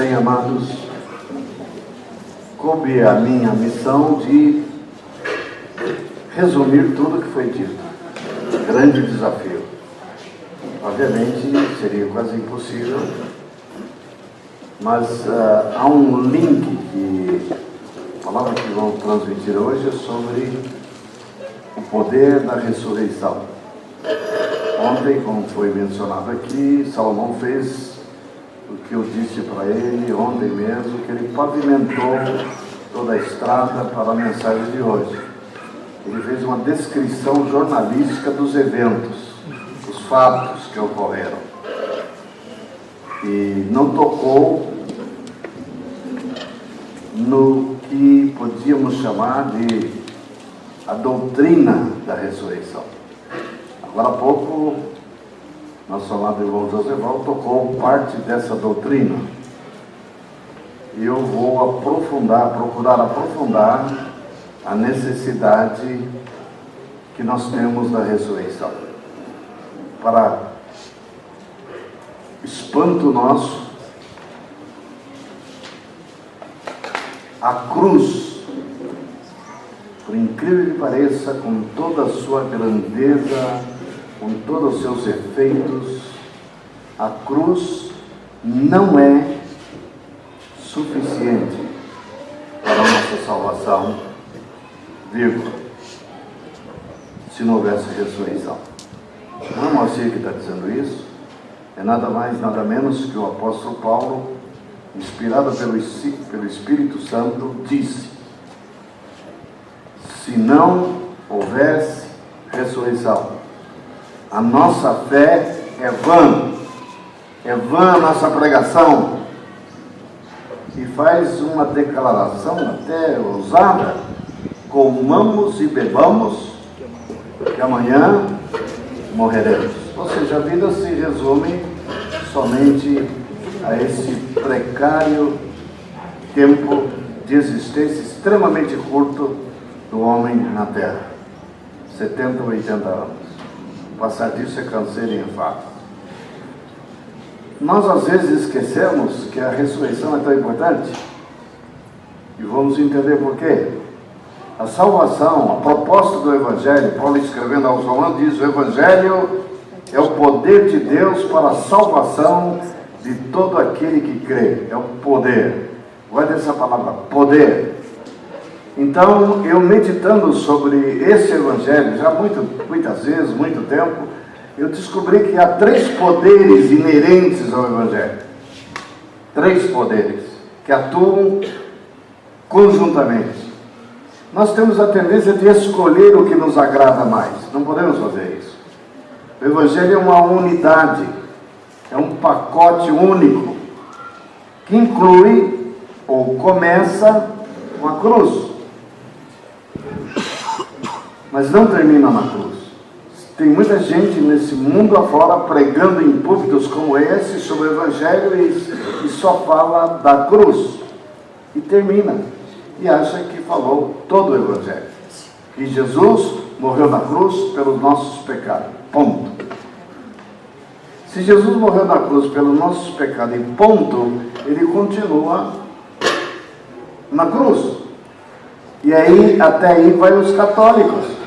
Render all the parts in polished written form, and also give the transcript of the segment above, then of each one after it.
Bem, amados, coube a minha missão de resumir tudo o que foi dito. Grande desafio. Obviamente seria quase impossível, mas há um link que a palavra que vou transmitir hoje é sobre o poder da ressurreição. Ontem, como foi mencionado aqui, Salomão fez o que eu disse para ele ontem mesmo, que ele pavimentou toda a estrada para a mensagem de hoje. Ele fez uma descrição jornalística dos eventos, dos fatos que ocorreram. E não tocou no que podíamos chamar de a doutrina da ressurreição. Agora há pouco, nosso amado irmão Joseval tocou parte dessa doutrina. E eu vou procurar aprofundar a necessidade que nós temos da ressurreição. Para espanto nosso, a cruz, por incrível que pareça, com toda a sua grandeza, com todos os seus efeitos, a cruz não é suficiente para a nossa salvação, vírgula, se não houvesse ressurreição. Não é Moacir que está dizendo isso, é nada mais, nada menos que o apóstolo Paulo, inspirado pelo Espírito Santo, disse: se não houvesse ressurreição, a nossa fé é vã a nossa pregação. E faz uma declaração até ousada: comamos e bebamos, que amanhã morreremos. Ou seja, a vida se resume somente a esse precário tempo de existência extremamente curto do homem na Terra, 70 ou 80 anos. Passar disso é canseiro e enfado. Nós às vezes esquecemos que a ressurreição é tão importante, e vamos entender por quê. A salvação, a proposta do Evangelho, Paulo escrevendo aos Romanos diz: o Evangelho é o poder de Deus para a salvação de todo aquele que crê. É o poder. Guarda essa palavra, poder. Então, eu meditando sobre esse Evangelho, já muitas vezes, muito tempo, eu descobri que há 3 poderes inerentes ao Evangelho. 3 poderes que atuam conjuntamente. Nós temos a tendência de escolher o que nos agrada mais. Não podemos fazer isso. O Evangelho é uma unidade, é um pacote único, que inclui ou começa com a cruz, mas não termina na cruz. Tem muita gente nesse mundo afora pregando em púlpitos como esse sobre o Evangelho e só fala da cruz e termina, e acha que falou todo o Evangelho, que Jesus morreu na cruz pelos nossos pecados, ponto. Se Jesus morreu na cruz pelos nossos pecados e ponto, ele continua na cruz. E aí, até aí vai os católicos.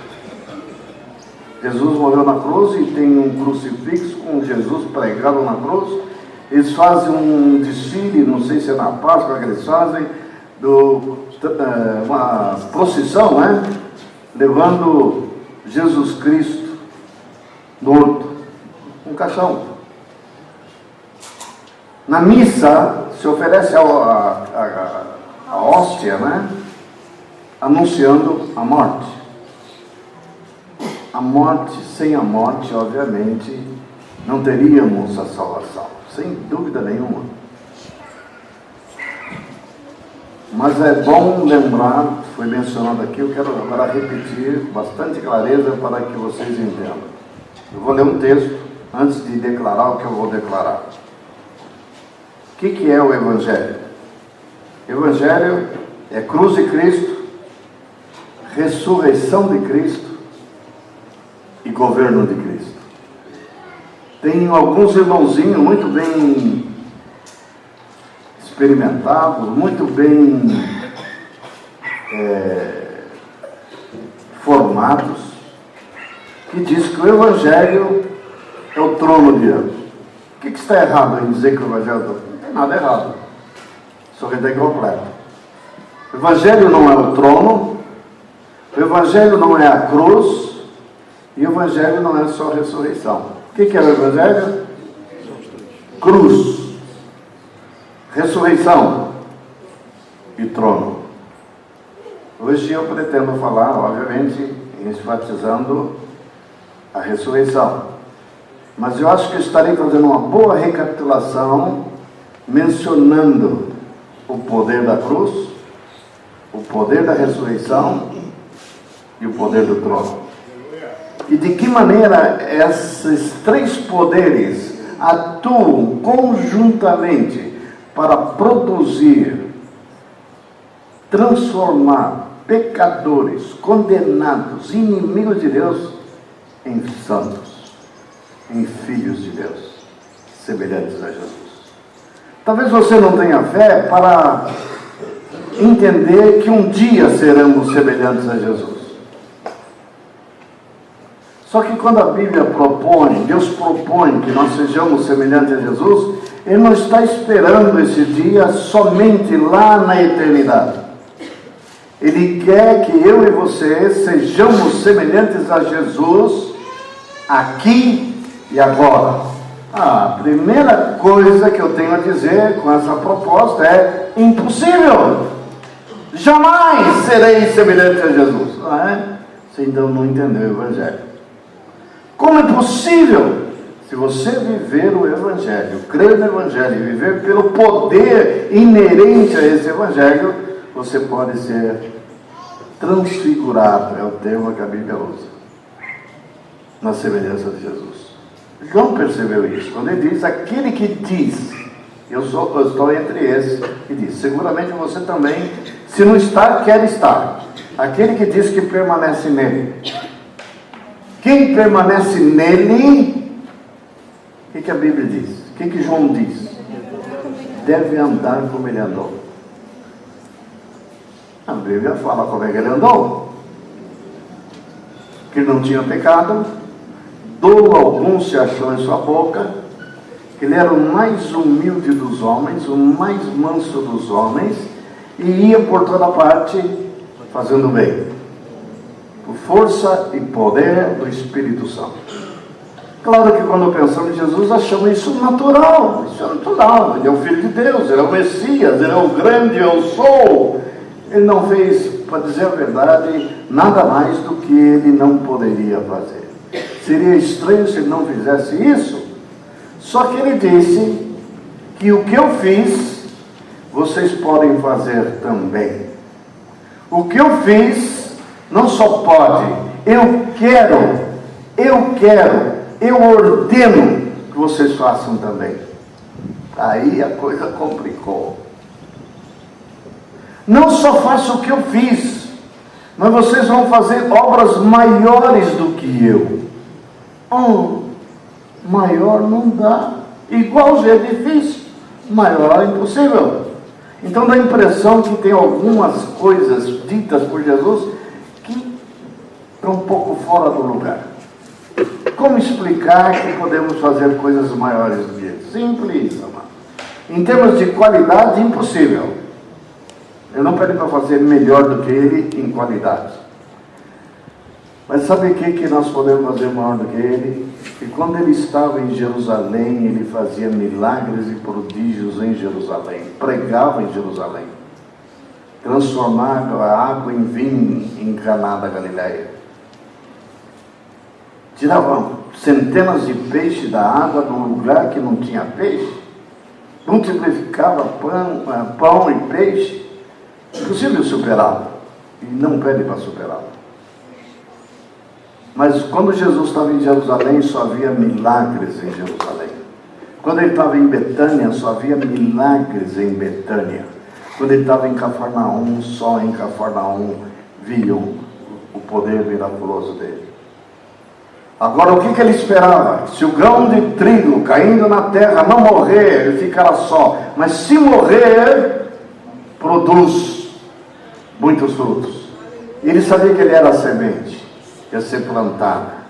Jesus morreu na cruz e tem um crucifixo com Jesus pregado na cruz. Eles fazem um desfile, não sei se é na Páscoa que eles fazem, uma procissão, né? Levando Jesus Cristo morto, um caixão. Na missa se oferece a hóstia, né? Anunciando a morte. A morte, sem a morte, obviamente, não teríamos a salvação, sem dúvida nenhuma. Mas é bom lembrar, foi mencionado aqui, eu quero agora repetir bastante clareza para que vocês entendam. Eu vou ler um texto antes de declarar o que eu vou declarar. O que é o Evangelho? Evangelho é cruz de Cristo, ressurreição de Cristo e governo de Cristo. Tem alguns irmãozinhos muito bem experimentados, muito bem formados, que diz que o Evangelho é o trono de Deus. O que está errado em dizer que o Evangelho é o trono? Não tem nada errado, só que está incompleto. O Evangelho não é o trono, o Evangelho não é a cruz, e o Evangelho não é só a ressurreição. O que é o Evangelho? Cruz, ressurreição e trono. Hoje eu pretendo falar, obviamente, enfatizando a ressurreição. Mas eu acho que eu estarei fazendo uma boa recapitulação, mencionando o poder da cruz, o poder da ressurreição e o poder do trono. E de que maneira esses três poderes atuam conjuntamente para produzir, transformar pecadores, condenados, inimigos de Deus, em santos, em filhos de Deus, semelhantes a Jesus. Talvez você não tenha fé para entender que um dia seremos semelhantes a Jesus. Só que quando a Bíblia propõe, Deus propõe que nós sejamos semelhantes a Jesus, Ele não está esperando esse dia somente lá na eternidade. Ele quer que eu e você sejamos semelhantes a Jesus aqui e agora. A primeira coisa que eu tenho a dizer com essa proposta é impossível. Jamais serei semelhante a Jesus. Você então não entendeu o Evangelho. Como é possível? Se você viver o Evangelho, crer no Evangelho e viver pelo poder inerente a esse Evangelho, você pode ser transfigurado, é o termo que a Bíblia usa, na semelhança de Jesus. João percebeu isso, quando ele diz, aquele que diz, eu estou entre esses, que diz, seguramente você também, se não está, quer estar. Aquele que diz que permanece nele. Quem permanece nele, o que a Bíblia diz? O que João diz? Deve andar como ele andou. A Bíblia fala como é que ele andou. Que ele não tinha pecado, dolo algum se achou em sua boca, que ele era o mais humilde dos homens, o mais manso dos homens, e ia por toda parte fazendo bem, por força e poder do Espírito Santo. Claro que quando pensamos em Jesus, achamos isso natural, ele é o Filho de Deus, ele é o Messias, ele é o grande eu sou. Ele não fez, para dizer a verdade, nada mais do que ele não poderia fazer. Seria estranho se ele não fizesse isso. Só que ele disse que o que eu fiz, vocês podem fazer também. O que eu fiz, não só pode, eu ordeno que vocês façam também. Aí a coisa complicou. Não só faço o que eu fiz, mas vocês vão fazer obras maiores do que eu. Maior não dá. Igual já é difícil, maior é impossível. Então dá a impressão que tem algumas coisas ditas por Jesus que estão um pouco fora do lugar. Como explicar que podemos fazer coisas maiores do que ele? Simples, amado. Em termos de qualidade, impossível. Eu não pedi para fazer melhor do que ele em qualidade. Mas sabe o que nós podemos fazer maior do que ele? Que quando ele estava em Jerusalém, ele fazia milagres e prodígios em Jerusalém. Pregava em Jerusalém. Transformava a água em vinho em Caná da Galileia. Tirava centenas de peixes da água num lugar que não tinha peixe. Multiplicava pão e peixe. Impossível superá-lo. E não pede para superá-lo. Mas quando Jesus estava em Jerusalém, só havia milagres em Jerusalém. Quando ele estava em Betânia, só havia milagres em Betânia. Quando ele estava em Cafarnaum, só em Cafarnaum viam o poder miraculoso dele. Agora, o que ele esperava? Se o grão de trigo caindo na terra não morrer, ele ficará só. Mas se morrer, produz muitos frutos. E ele sabia que ele era a semente, ia ser plantada.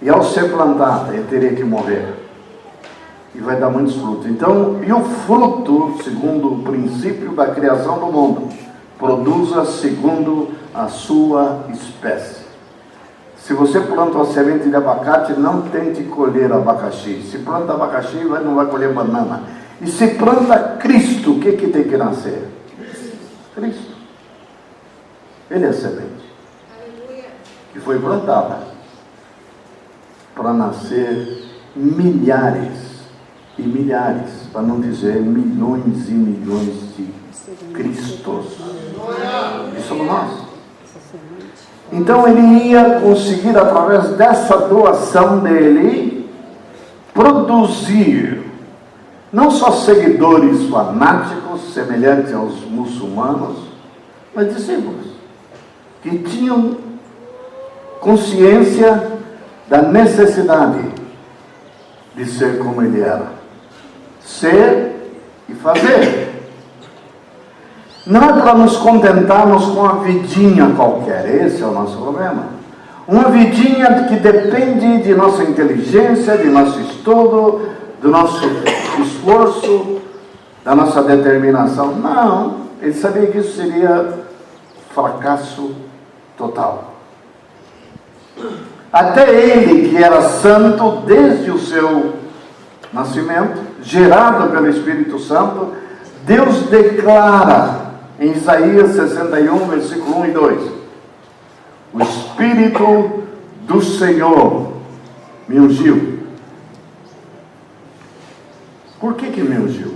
E ao ser plantada, ele teria que morrer. E vai dar muitos frutos. Então, e o fruto, segundo o princípio da criação do mundo, produza segundo a sua espécie. Se você planta uma semente de abacate, não tente colher abacaxi. Se planta abacaxi, não vai colher banana. E se planta Cristo, o que tem que nascer? Cristo. Ele é a semente que foi plantada para nascer milhares e milhares, para não dizer milhões e milhões de Cristos. Isso somos nós. Então ele ia conseguir, através dessa doação dele, produzir não só seguidores fanáticos, semelhantes aos muçulmanos, mas discípulos, que tinham consciência da necessidade de ser como ele era. Ser e fazer. Não é para nos contentarmos com uma vidinha qualquer, esse é o nosso problema. Uma vidinha que depende de nossa inteligência, de nosso estudo, do nosso esforço, da nossa determinação. Não, ele sabia que isso seria fracasso total. Até ele, que era santo desde o seu nascimento, gerado pelo Espírito Santo, Deus declara em Isaías 61, versículo 1 e 2: o Espírito do Senhor me ungiu. Por que me ungiu?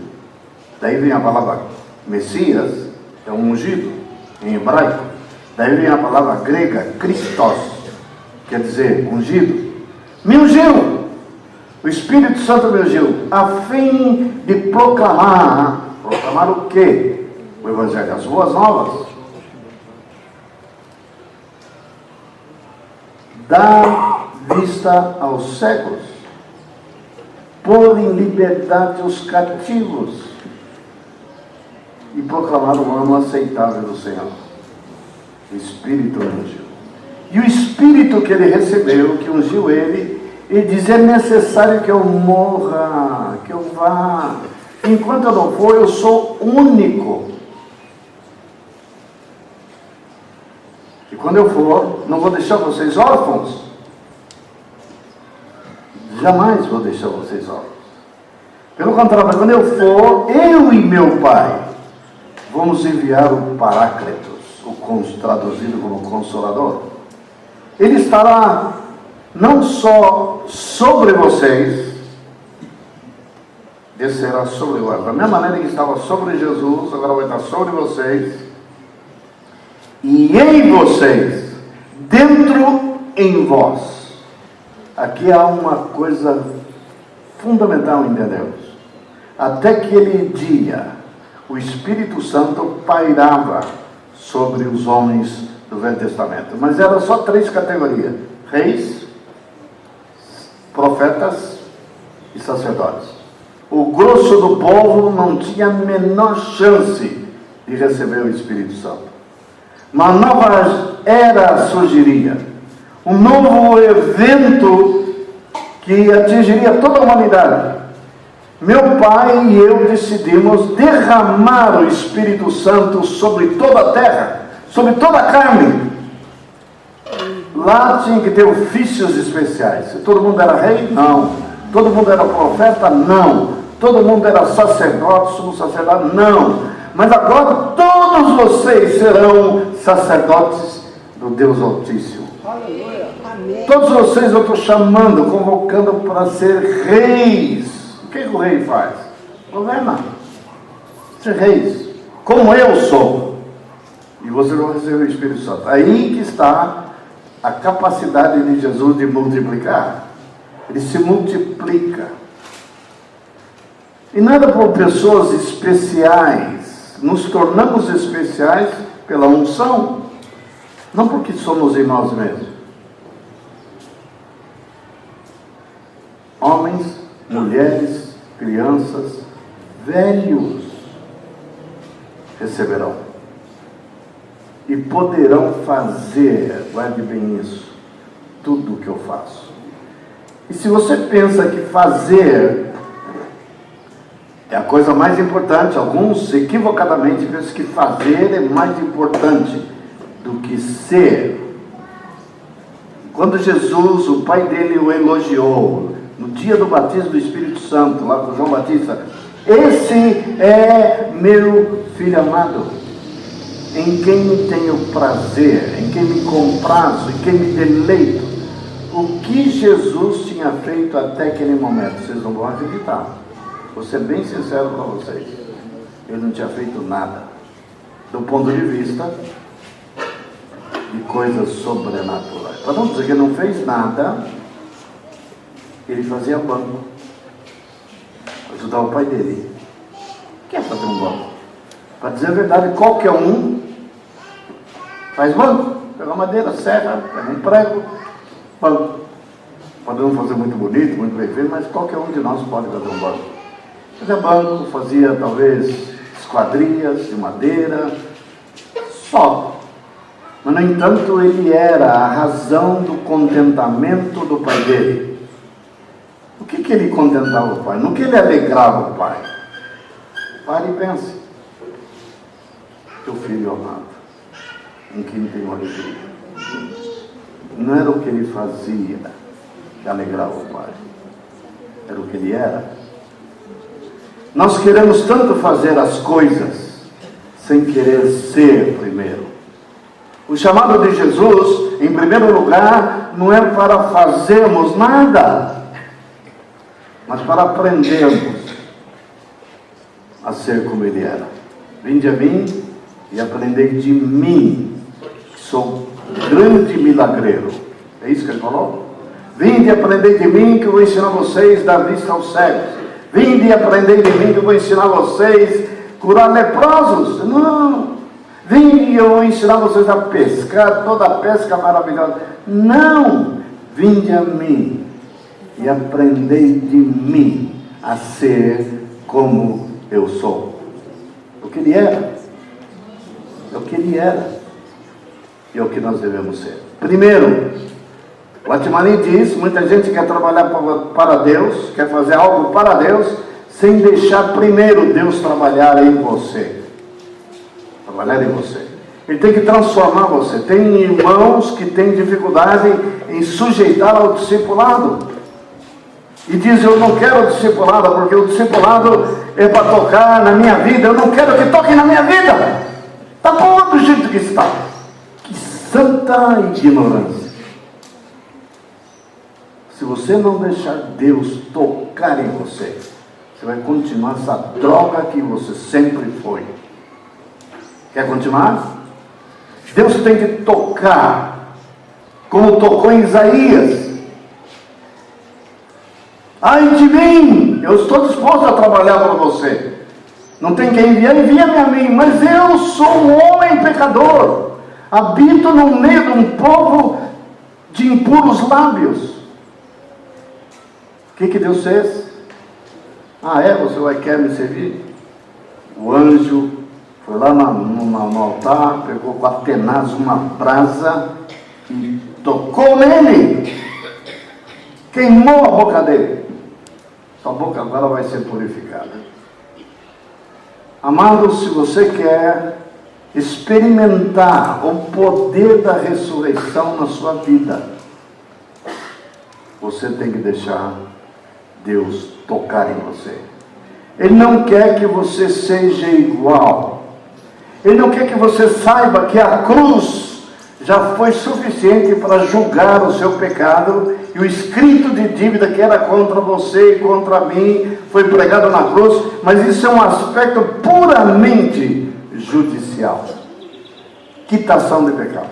Daí vem a palavra Messias, é um ungido, em hebraico. Daí vem a palavra grega, Christos, quer dizer, ungido. Me ungiu. O Espírito Santo me ungiu, a fim de proclamar o quê? O Evangelho, as boas novas. Dar vista aos cegos, pôr em liberdade os cativos e proclamar o ano aceitável do Senhor. O Espírito ungiu. E o Espírito que ele recebeu, que ungiu ele, ele diz: é necessário que eu morra, que eu vá. Enquanto eu não for, eu sou único. E quando eu for, não vou deixar vocês órfãos. Jamais vou deixar vocês órfãos. Pelo contrário, quando eu for, eu e meu Pai vamos enviar o Paráclitos, traduzido como Consolador. Ele estará não só sobre vocês, descerá sobre vós. Da mesma maneira que estava sobre Jesus, agora vai estar sobre vocês. E em vocês, dentro em vós. Aqui há uma coisa fundamental em Deus. Até aquele dia, o Espírito Santo pairava sobre os homens do Velho Testamento. Mas eram só 3 categorias: reis, profetas e sacerdotes. O grosso do povo não tinha a menor chance de receber o Espírito Santo. Uma nova era surgiria, um novo evento que atingiria toda a humanidade. Meu pai e eu decidimos derramar o Espírito Santo sobre toda a terra, sobre toda a carne. Lá tinha que ter ofícios especiais. Se todo mundo era rei? Não. Todo mundo era profeta? Não. Todo mundo era sacerdote, sumo sacerdote? Não. Mas agora todos vocês serão sacerdotes do Deus Altíssimo. Aleluia. Amém. Todos vocês eu estou chamando, convocando para ser reis. O que o rei faz? Governa. Ser reis. Como eu sou. E você vai receber o Espírito Santo. Aí que está a capacidade de Jesus de multiplicar. Ele se multiplica. E nada por pessoas especiais. Nos tornamos especiais pela unção, não porque somos em nós mesmos. crianças, velhos receberão. E poderão fazer, guarde bem isso, tudo o que eu faço. E se você pensa que fazer é a coisa mais importante, alguns equivocadamente pensam que fazer é mais importante do que ser. Quando Jesus, o pai dele, o elogiou no dia do batismo do Espírito Santo, lá com João Batista: esse é meu filho amado, em quem tenho prazer, em quem me comprazo, em quem me deleito. O que Jesus tinha feito até aquele momento, vocês não vão acreditar. Vou ser bem sincero para vocês. Ele não tinha feito nada, do ponto de vista de coisas sobrenaturais. Para não dizer que ele não fez nada, ele fazia banco, ajudar o pai dele. O que é fazer um banco? Para dizer a verdade, qualquer um faz banco. Pega uma madeira, serra, pega um prego, banco. Podemos fazer muito bonito, muito bem feito, mas qualquer um de nós pode fazer um banco. Fazia banco, fazia talvez esquadrias de madeira, só. Mas, no entanto, ele era a razão do contentamento do pai dele. O que ele contentava o pai? No que ele alegrava o pai? Pare e pense. Teu filho amado, em quem tem alegria. Não era o que ele fazia que alegrava o pai, era o que ele era. Nós queremos tanto fazer as coisas sem querer ser primeiro. O chamado de Jesus, em primeiro lugar, não é para fazermos nada, mas para aprendermos a ser como ele era. Vinde a mim e aprendei de mim, que sou grande milagreiro. É isso que ele falou? Vinde e aprendei de mim, que eu vou ensinar vocês a dar vista aos cegos. Vinde e aprendei de mim, que eu vou ensinar vocês a curar leprosos. Não. Vinde e eu vou ensinar vocês a pescar, toda a pesca maravilhosa. Não. Vinde a mim e aprendei de mim a ser como eu sou. O que ele era, é o que ele era, e é o que nós devemos ser. Primeiro, o Atmani diz: muita gente quer trabalhar para Deus, quer fazer algo para Deus, sem deixar primeiro Deus trabalhar em você. Trabalhar em você. Ele tem que transformar você. Tem irmãos que têm dificuldade em sujeitar ao discipulado. E diz: eu não quero discipulado, porque o discipulado é para tocar na minha vida. Eu não quero que toque na minha vida. Está bom do jeito que está. Que santa ignorância. Se você não deixar Deus tocar em você, você vai continuar essa droga que você sempre foi. Quer continuar? Deus tem que tocar, como tocou em Isaías. Ai de mim, eu estou disposto a trabalhar para você. Não tem quem enviar, envia-me a mim. Mas eu sou um homem pecador. Habito no meio de um povo de impuros lábios. O que Deus fez? Você quer me servir? O anjo foi lá no altar, pegou com a tenaz uma brasa e tocou nele. Queimou a boca dele. Sua boca agora vai ser purificada. Amado, se você quer experimentar o poder da ressurreição na sua vida, você tem que deixar Deus tocar em você. Ele não quer que você seja igual. Ele não quer que você saiba que a cruz já foi suficiente para julgar o seu pecado, e o escrito de dívida que era contra você e contra mim foi pregado na cruz. Mas isso é um aspecto puramente judicial. Quitação de pecado.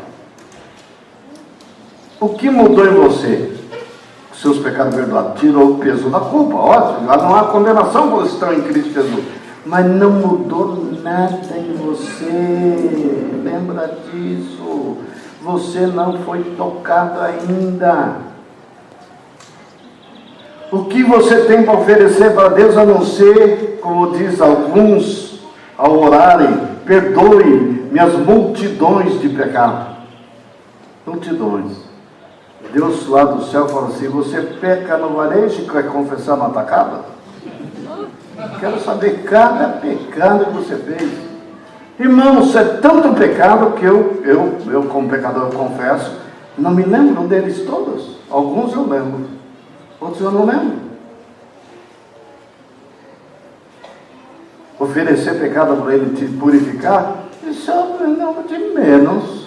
O que mudou em você? Seus pecados perdoados, tirou o peso da culpa, ótimo, lá não há condenação quando estão em Cristo Jesus, mas não mudou nada em você. Lembra disso? Você não foi tocado ainda. O que você tem para oferecer para Deus, a não ser, como diz alguns ao orarem, perdoe minhas multidões de pecado. Multidões. Deus lá do céu fala assim: você peca no varejo e quer confessar no atacado? Quero saber cada pecado que você fez. Irmão, isso é tanto pecado que eu como pecador, eu confesso, não me lembro deles todos. Alguns eu lembro, outros eu não lembro. Oferecer pecado para Ele te purificar, isso é não de menos.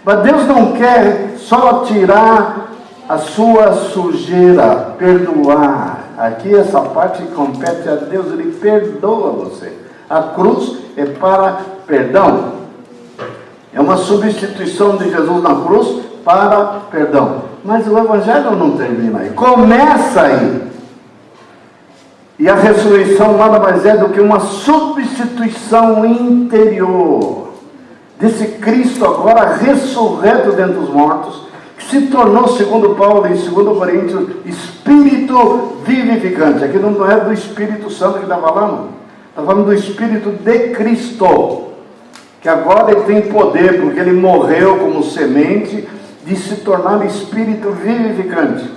Mas Deus não quer só tirar a sua sujeira, perdoar. Aqui essa parte compete a Deus, Ele perdoa você. A cruz é para perdão. É uma substituição de Jesus na cruz para perdão. Mas o Evangelho não termina aí, começa aí. E a ressurreição nada mais é do que uma substituição interior desse Cristo agora ressurreto dentre os mortos, que se tornou, segundo Paulo em 2 Coríntios, Espírito vivificante. Aqui não é do Espírito Santo que está falando, está falando do Espírito de Cristo, que agora ele tem poder, porque ele morreu como semente, de se tornar Espírito vivificante.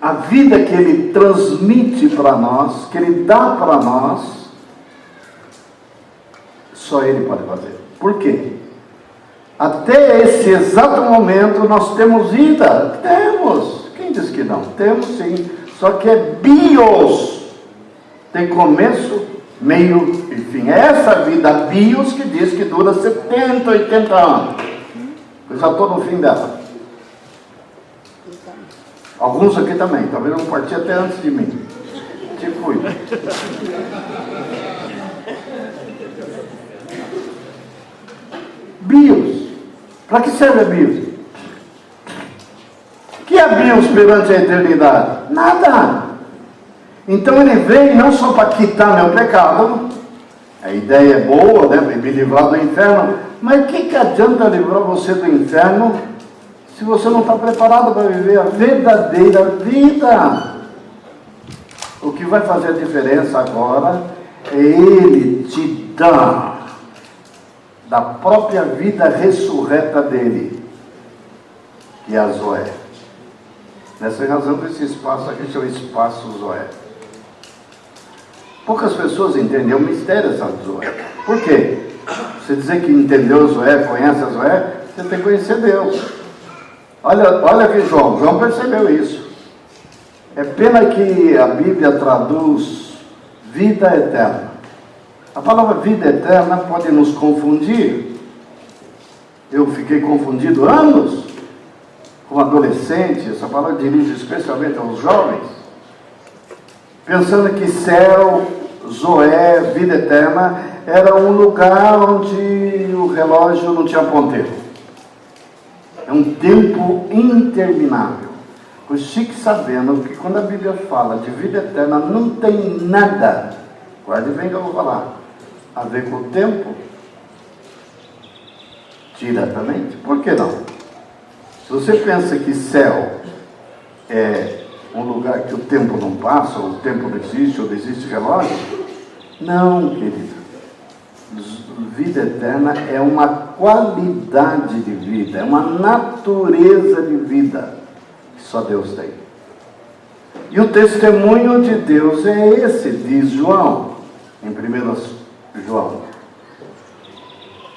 A vida que ele transmite para nós, que ele dá para nós, só ele pode fazer. Por quê? Até esse exato momento nós temos vida. Temos. Quem diz que não? Temos sim. Só que é bios. Tem começo, meio e fim. É essa vida bios que diz que dura 70, 80 anos. Eu já estou no fim dela. Alguns aqui também. Talvez vão partir até antes de mim. Te cuida. Bios. Para que serve a bios? O que é bios perante a eternidade? Nada. Então ele veio não só para quitar meu pecado, a ideia é boa, né? Me livrar do inferno, mas o que adianta livrar você do inferno se você não está preparado para viver a verdadeira vida? O que vai fazer a diferença agora é Ele te dar da própria vida ressurreta dele, que é a Zoé. Nessa razão desse espaço aqui chama espaço Zoé. Poucas pessoas entendem o mistério dessa Zoé. Por quê? Você dizer que entendeu Zoé, conhece a Zoé, você tem que conhecer Deus. Olha aqui João percebeu isso. É pena que a Bíblia traduz vida eterna. A palavra vida eterna pode nos confundir. Eu fiquei confundido anos como adolescente. Essa palavra dirige especialmente aos jovens, pensando que céu, Zoé, vida eterna, era um lugar onde o relógio não tinha ponteiro. É um tempo interminável. Pois fique sabendo que quando a Bíblia fala de vida eterna, não tem nada, guarde bem que eu vou falar, a ver com o tempo diretamente. Por que não? Se você pensa que céu é um lugar que o tempo não passa, ou o tempo não existe, ou não existe relógio, não, querido. Vida eterna é uma qualidade de vida, é uma natureza de vida que só Deus tem. E o testemunho de Deus é esse, diz João, em 1 João,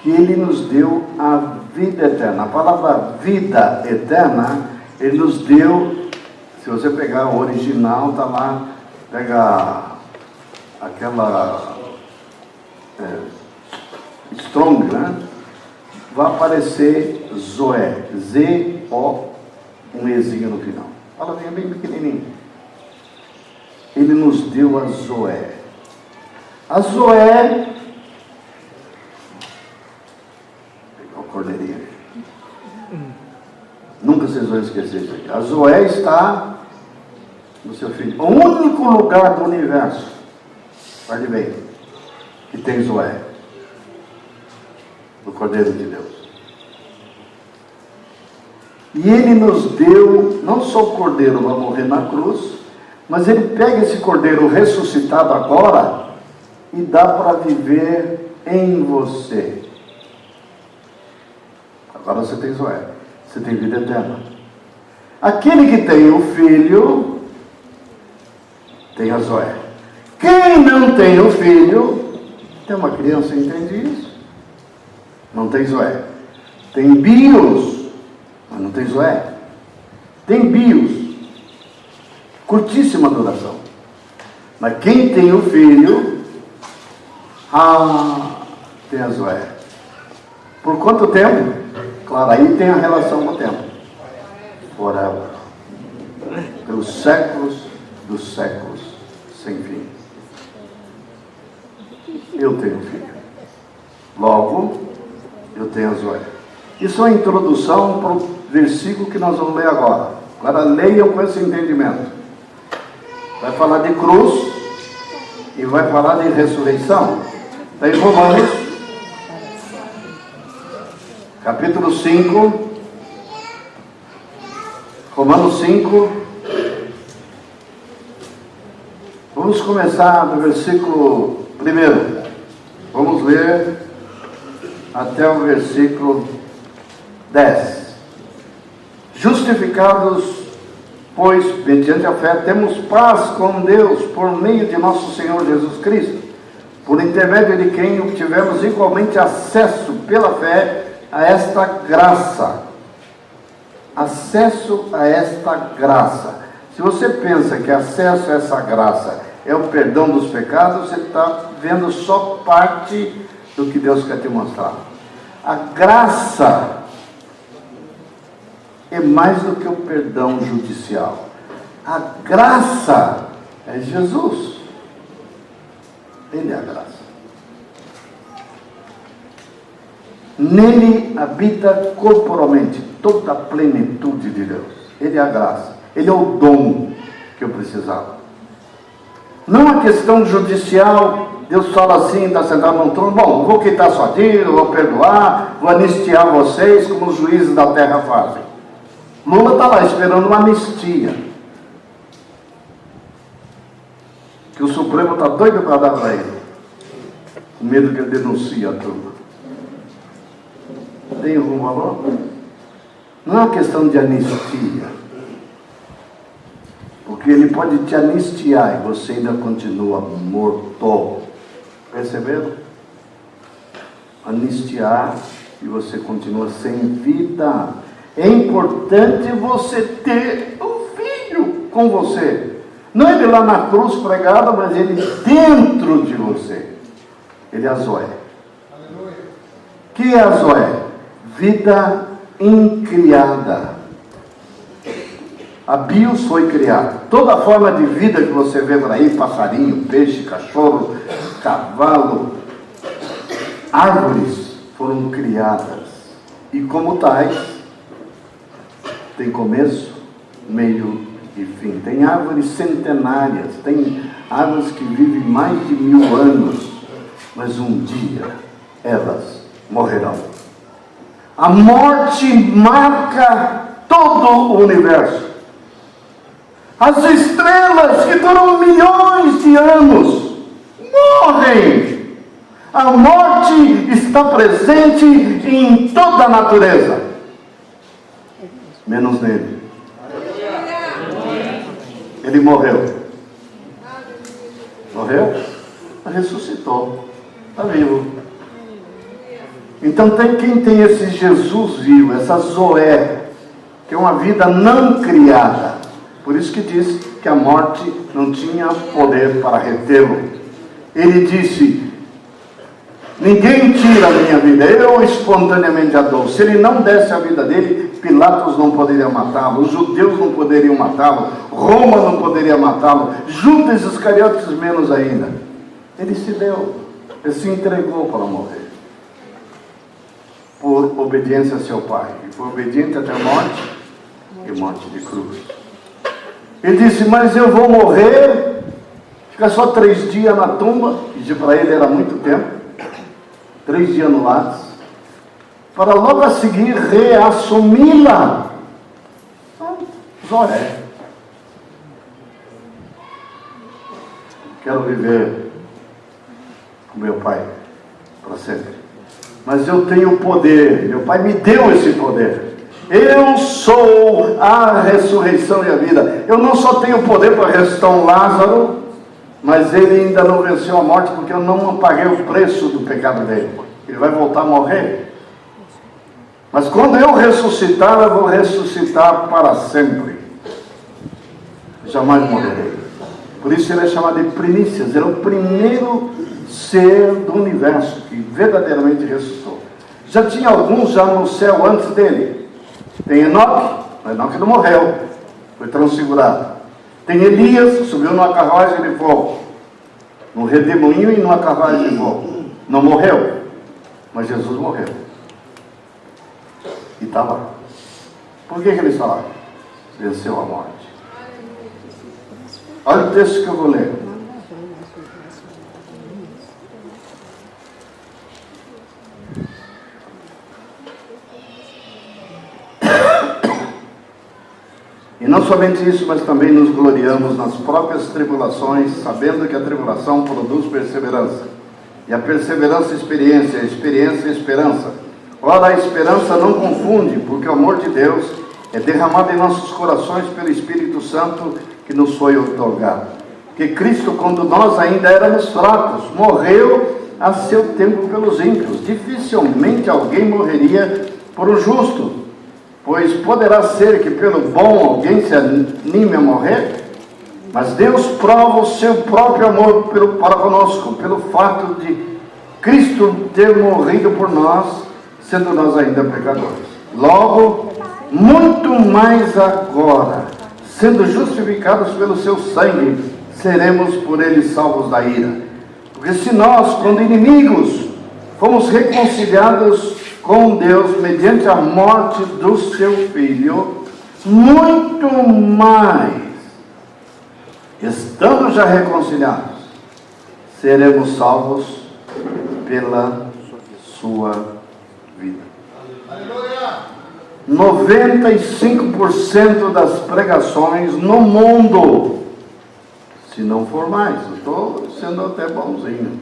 que Ele nos deu a vida eterna. A palavra vida eterna, Ele nos deu, se você pegar o original, está lá, pega aquela Strong, né? Vai aparecer Zoé, Z-O, um Ezinho no final. Fala bem pequenininho. Ele nos deu a Zoé. A Zoé, pegar o cordeirinho. Nunca vocês vão esquecer isso aqui. A Zoé está no seu filho. O único lugar do universo, guarde bem, que tem Zoé, do Cordeiro de Deus. E Ele nos deu, não só o cordeiro para morrer na cruz, mas Ele pega esse cordeiro ressuscitado agora e dá para viver em você. Agora você tem Zoé, você tem vida eterna. Aquele que tem o Filho, tem a Zoé. Quem não tem o Filho, tem uma criança, entende isso? Não tem Zoé. Tem bios, mas não tem Zoé. Tem bios, curtíssima duração. Mas quem tem o Filho, tem a Zoé. Por quanto tempo? Claro, aí tem a relação com o tempo. Forever. Pelos séculos dos séculos, sem fim. Eu tenho filho. Logo, eu tenho a Zoé. Isso é uma introdução para o versículo que nós vamos ler agora. Agora leiam com esse entendimento. Vai falar de cruz e vai falar de ressurreição. Está em Romanos, capítulo 5. Romanos 5. Vamos começar do versículo 1. Vamos ler até o versículo 10. Justificados, pois, mediante a fé, temos paz com Deus por meio de nosso Senhor Jesus Cristo, por intermédio de quem obtivemos igualmente acesso pela fé a esta graça. Acesso a esta graça. Se você pensa que acesso a essa graça é o perdão dos pecados, você está vendo só parte do que Deus quer te mostrar. A graça é mais do que o perdão judicial. A graça é Jesus. Ele é a graça. Nele habita corporalmente toda a plenitude de Deus. Ele é a graça. Ele é o dom que eu precisava. Não a questão judicial. Deus fala assim, está sentado no trono: bom, vou quitar sua dívida, vou perdoar, vou anistiar vocês, como os juízes da terra fazem. Lula está lá esperando uma anistia, que o Supremo está doido para dar para ele, com medo que ele denuncie a turma. Tem algum valor? Não é uma questão de anistia, porque ele pode te anistiar e você ainda continua morto. Perceberam? Anistiar e você continua sem vida. É importante você ter o Filho com você. Não ele lá na cruz pregado, mas ele dentro de você. Ele é a Zoé. Que é a Zoé? Vida incriada. A bios foi criada. Toda forma de vida que você vê por aí, passarinho, peixe, cachorro, cavalo, árvores, foram criadas. E como tais, tem começo, meio e fim. Tem árvores centenárias, tem árvores que vivem mais de 1000 anos, mas um dia elas morrerão. A morte marca todo o universo. As estrelas que duram milhões de anos morrem. A morte está presente em toda a natureza, menos nele. Ele morreu. Morreu? Ressuscitou. Está vivo. Então quem tem esse Jesus vivo, essa Zoé, que é uma vida não criada. Por isso que diz que a morte não tinha poder para retê-lo. Ele disse: ninguém tira a minha vida, eu espontaneamente a dou. Se ele não desse a vida dele, Pilatos não poderia matá-lo, os judeus não poderiam matá-lo, Roma não poderia matá-lo, Judas Iscariotes menos ainda. Ele se deu, ele se entregou para morrer, por obediência a seu Pai, e foi obediente até a morte, e morte de cruz. Ele disse: mas eu vou morrer, ficar só 3 dias na tumba, que para ele era muito tempo, 3 dias anulados, para logo a seguir reassumi-la. Zoé. Quero viver com meu pai para sempre. Mas eu tenho poder, meu pai me deu esse poder. Eu sou a ressurreição e a vida. Eu não só tenho poder para ressuscitar um Lázaro, mas ele ainda não venceu a morte, porque eu não paguei o preço do pecado dele. Ele vai voltar a morrer. Mas quando eu ressuscitar, eu vou ressuscitar para sempre. Jamais morrerei. Por isso ele é chamado de primícias. Ele é o primeiro ser do universo que verdadeiramente ressuscitou. Já tinha alguns já no céu antes dele. Tem Enoque, mas Enoque não morreu, foi transfigurado. Tem Elias, que subiu numa carruagem de fogo, num redemoinho e numa carruagem de fogo. Não morreu, mas Jesus morreu. E está lá. Por que eles falaram? Venceu a morte. Olha o texto que eu vou ler. E não somente isso, mas também nos gloriamos nas próprias tribulações, sabendo que a tribulação produz perseverança. E a perseverança, experiência, a experiência, esperança. Ora, a esperança não confunde, porque o amor de Deus é derramado em nossos corações pelo Espírito Santo que nos foi otorgado. Porque Cristo, quando nós ainda éramos fracos, morreu a seu tempo pelos ímpios. Dificilmente alguém morreria por um justo. Pois poderá ser que pelo bom alguém se anime a morrer, mas Deus prova o seu próprio amor para conosco, pelo fato de Cristo ter morrido por nós, sendo nós ainda pecadores. Logo, muito mais agora, sendo justificados pelo seu sangue, seremos por ele salvos da ira. Porque se nós, quando inimigos, fomos reconciliados com Deus mediante a morte do seu Filho, muito mais, estando já reconciliados, seremos salvos pela sua vida. 95% das pregações no mundo, se não for mais, eu estou sendo até bonzinho,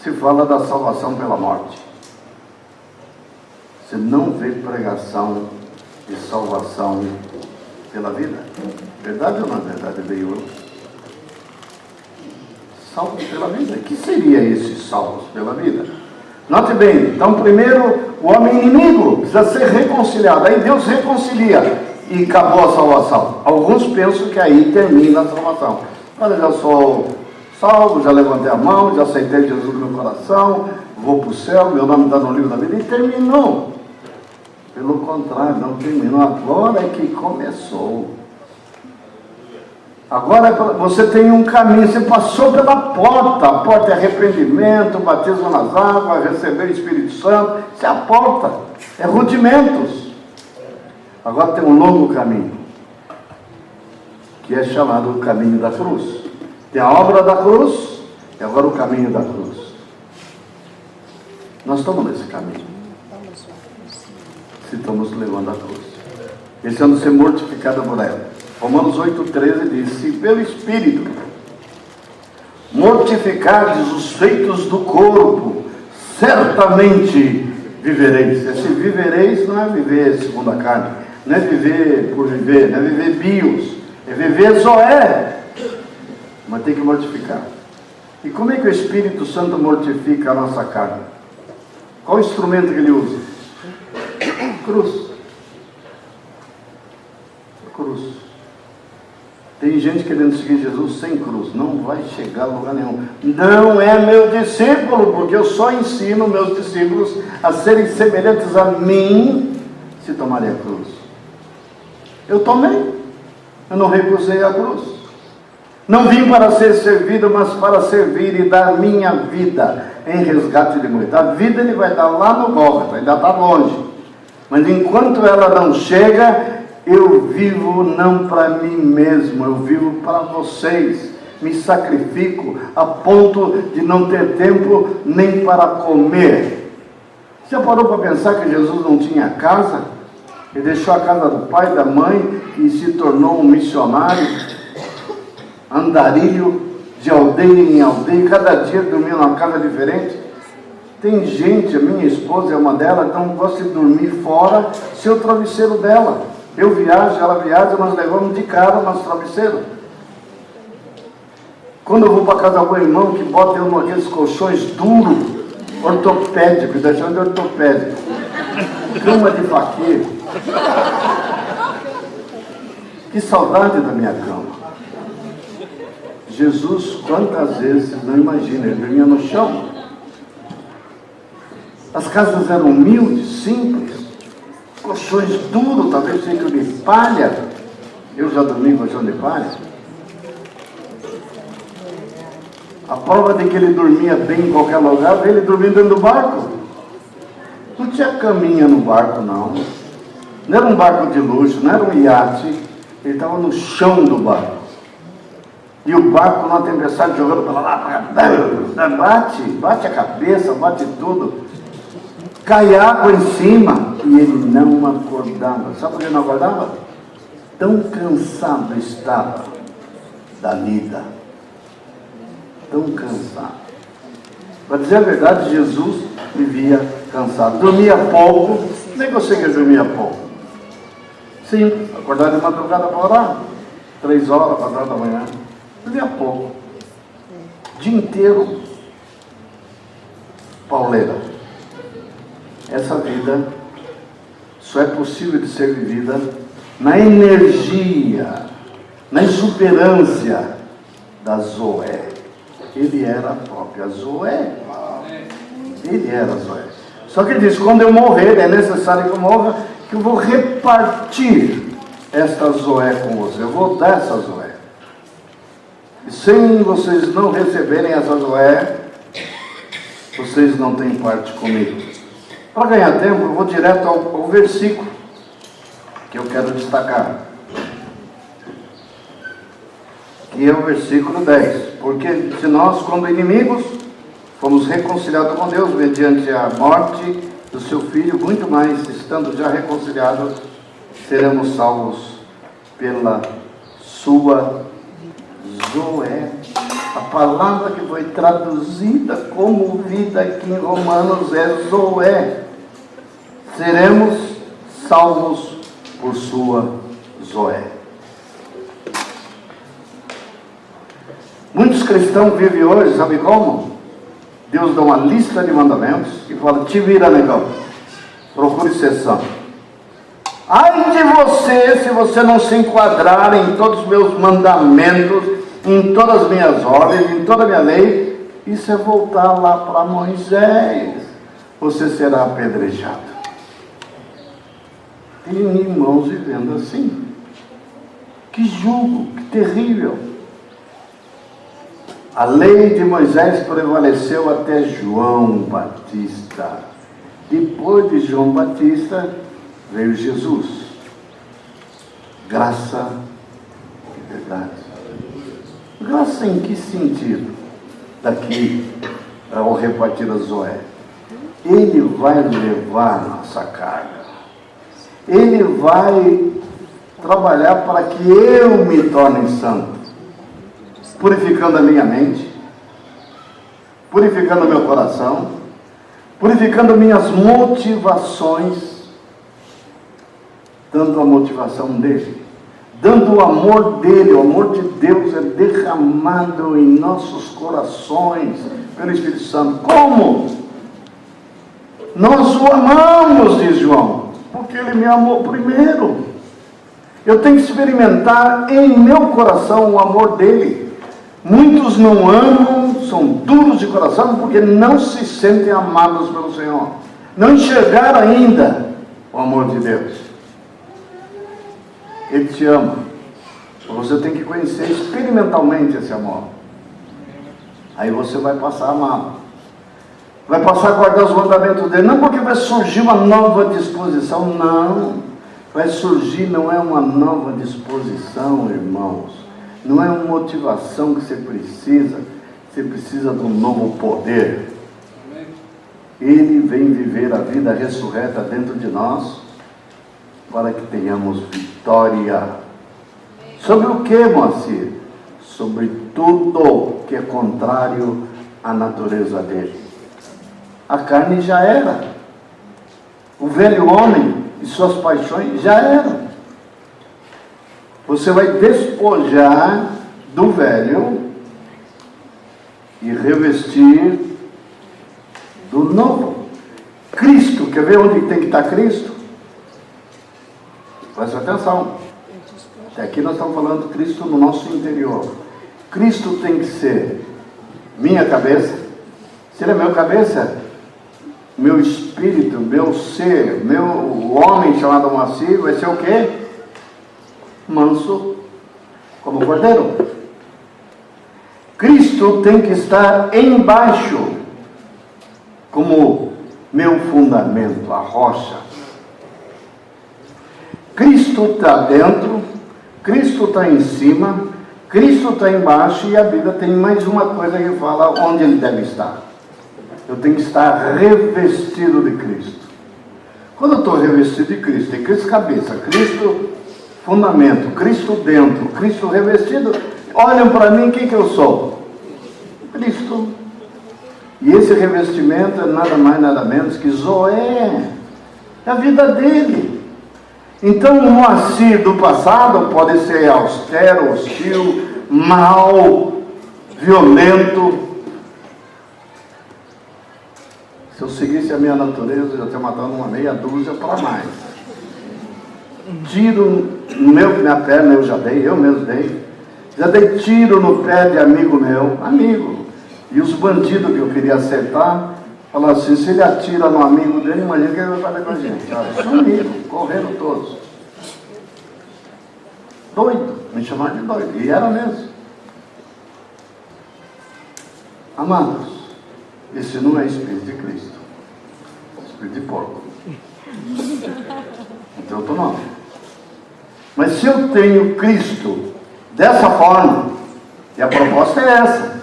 se fala da salvação pela morte. Você não vê pregação de salvação pela vida. Verdade ou não é verdade, veio salvos pela vida. O que seria esse salvos pela vida? Note bem, então primeiro o homem inimigo precisa ser reconciliado. Aí Deus reconcilia e acabou a salvação. Alguns pensam que aí termina a salvação. Olha, já sou salvo, já levantei a mão, já aceitei Jesus no meu coração, vou para o céu, meu nome está no livro da vida, e terminou. Pelo contrário, não terminou, agora é que começou. Agora você tem um caminho, você passou pela porta. A porta é arrependimento, batismo nas águas, receber o Espírito Santo. Isso é a porta, é rudimentos. Agora tem um longo caminho, que é chamado o caminho da cruz. Tem a obra da cruz e agora o caminho da cruz. Nós estamos nesse caminho. Se estamos levando a cruz, deixando ser mortificado por ela. Romanos 8,13 diz: se pelo Espírito mortificardes os feitos do corpo, certamente vivereis. Esse vivereis não é viver segundo a carne, não é viver por viver, não é viver bios, é viver zoé, mas tem que mortificar. E como é que o Espírito Santo mortifica a nossa carne? Qual o instrumento que ele usa? Cruz. Cruz. Tem gente querendo seguir Jesus sem cruz, não vai chegar a lugar nenhum. Não é meu discípulo, porque eu só ensino meus discípulos a serem semelhantes a mim se tomarem a cruz. Eu tomei, eu não recusei a cruz. Não vim para ser servido, mas para servir e dar minha vida em resgate de muitos. A vida ele vai dar lá no Gólgota, ainda está longe. Mas enquanto ela não chega, eu vivo não para mim mesmo, eu vivo para vocês. Me sacrifico a ponto de não ter tempo nem para comer. Você parou para pensar que Jesus não tinha casa? Ele deixou a casa do pai, da mãe e se tornou um missionário, andarilho de aldeia em aldeia, cada dia dormia numa casa diferente. Tem gente, a minha esposa é uma delas, não gosta de dormir fora, ser o travesseiro dela. Eu viajo, ela viaja, nós levamos de cara o nosso travesseiro. Quando eu vou para casa do meu irmão, que bota eu naqueles colchões duros, ortopédicos, deixando de ortopédico, cama de vaqueiro. Que saudade da minha cama. Jesus, quantas vezes, não imagina, ele dormia no chão. As casas eram humildes, simples, colchões duros, talvez feito de palha. Eu já dormi em colchão de palha. A prova de que ele dormia bem em qualquer lugar, ele dormia dentro do barco. Não tinha caminha no barco, não. Não era um barco de luxo, não era um iate. Ele estava no chão do barco. E o barco, numa tempestade, jogando para lá, bate a cabeça, bate tudo. Cai água em cima e ele não acordava. Sabe por que ele não acordava? Tão cansado estava da lida. Tão cansado. Para dizer a verdade, Jesus vivia cansado. Dormia pouco. Nem você que dormia pouco. Sim, acordar de madrugada para orar. 3 horas, 4 horas da manhã. Dormia pouco. Dia inteiro. Pauleira. Essa vida só é possível de ser vivida na energia, na exuberância da Zoé. Ele era a própria Zoé. Ele era a Zoé. Só que ele diz, quando eu morrer, é necessário que eu morra, que eu vou repartir esta Zoé com você. Eu vou dar essa Zoé. E sem vocês não receberem essa Zoé, vocês não têm parte comigo. Para ganhar tempo, eu vou direto ao versículo que eu quero destacar. Que é o versículo 10. Porque se nós, quando inimigos, fomos reconciliados com Deus mediante a morte do seu Filho, muito mais, estando já reconciliados, seremos salvos pela sua Zoé. A palavra que foi traduzida como vida aqui em Romanos é Zoé. Seremos salvos por sua Zoé. Muitos cristãos vivem hoje, sabe como? Deus dá uma lista de mandamentos e fala, te vira, negão, procure exceção. Ai de você, se você não se enquadrar em todos os meus mandamentos, em todas as minhas ordens, em toda a minha lei, isso é voltar lá para Moisés. Você será apedrejado. Tem irmãos vivendo assim. Que julgo, que terrível. A lei de Moisés prevaleceu até João Batista. Depois de João Batista, veio Jesus. Graça e verdade. Graça em que sentido? Daqui ao repartir a Zoé. Ele vai levar nossa carga. Ele vai trabalhar para que eu me torne santo. Purificando a minha mente. Purificando o meu coração. Purificando minhas motivações. Dando a motivação dele. Dando o amor dele, o amor de Deus é derramado em nossos corações pelo Espírito Santo. Como? Nós o amamos, diz João, porque ele me amou primeiro. Eu tenho que experimentar em meu coração o amor dele. Muitos não amam, são duros de coração, porque não se sentem amados pelo Senhor. Não enxergaram ainda o amor de Deus. Ele te ama. Você tem que conhecer experimentalmente esse amor. Aí você vai passar a amá-lo. Vai passar a guardar os mandamentos dele. Não porque vai surgir uma nova disposição. Não. Vai surgir, não é uma nova disposição, irmãos. Não é uma motivação que você precisa. Você precisa de um novo poder. Ele vem viver a vida ressurreta dentro de nós. para que tenhamos vitória. Sobre o que, Moacir? Sobre tudo que é contrário à natureza dele. A carne já era. O velho homem e suas paixões já eram. Você vai despojar do velho e revestir do novo. Cristo, quer ver onde tem que estar Cristo? Presta atenção. Até aqui nós estamos falando de Cristo no nosso interior. Cristo tem que ser minha cabeça. Se ele é meu cabeça, meu espírito, meu ser, meu homem chamado Moacir, vai ser o quê? Manso como cordeiro. Cristo tem que estar embaixo como meu fundamento, a rocha. Cristo está dentro, Cristo está em cima, Cristo está embaixo, e a Bíblia tem mais uma coisa que fala onde ele deve estar. Eu tenho que estar revestido de Cristo. Quando eu estou revestido de Cristo, tem Cristo cabeça, Cristo fundamento, Cristo dentro, Cristo revestido, olham para mim, quem que eu sou? Cristo. E esse revestimento é nada mais, nada menos que Zoé. É a vida dele. Então o Moacir do passado pode ser austero, hostil, mau, violento. Se eu seguisse a minha natureza, eu já tinha matado uma meia dúzia para mais. Tiro no minha perna, eu já dei, eu mesmo dei. Já dei tiro no pé de amigo meu, amigo. E os bandidos que eu queria acertar, falaram assim, se ele atira no amigo dele, imagina o que ele vai fazer com a gente. Sumiram, correram todos. Doido, me chamaram de doido, e era mesmo. Amados, esse não é espírito de Cristo, é espírito de porco. Não tem outro nome. Mas se eu tenho Cristo dessa forma, e a proposta é essa,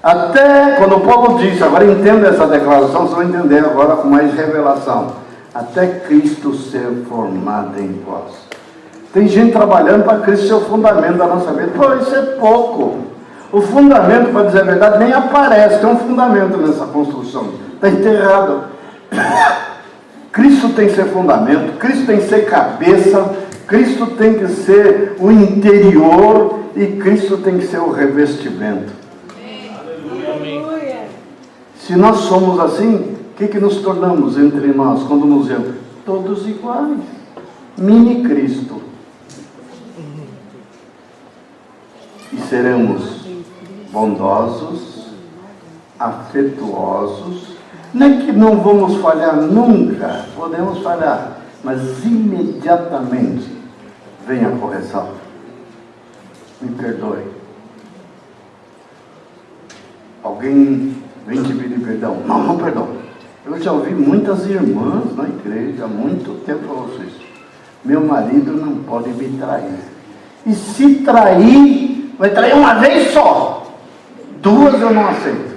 até quando o povo disse, agora entenda essa declaração, vocês vão entender agora com mais revelação, até Cristo ser formado em vós. Tem gente trabalhando para Cristo ser o fundamento da nossa vida. Pô, isso é pouco. O fundamento, para dizer a verdade, nem aparece, tem um fundamento nessa construção, está enterrado. Cristo tem que ser fundamento, Cristo tem que ser cabeça, Cristo tem que ser o interior e Cristo tem que ser o revestimento. Aleluia. Se nós somos assim, o que nos tornamos entre nós quando nos vemos? Todos iguais. Mini Cristo. E seremos bondosos, afetuosos. Não é que não vamos falhar nunca, podemos falhar, mas imediatamente vem a correção. Me perdoe. Alguém vem te pedir perdão? Não perdão. Eu já ouvi muitas irmãs na igreja há muito tempo para vocês. Meu marido não pode me trair. E se trair, vai trair uma vez só. Duas eu não aceito.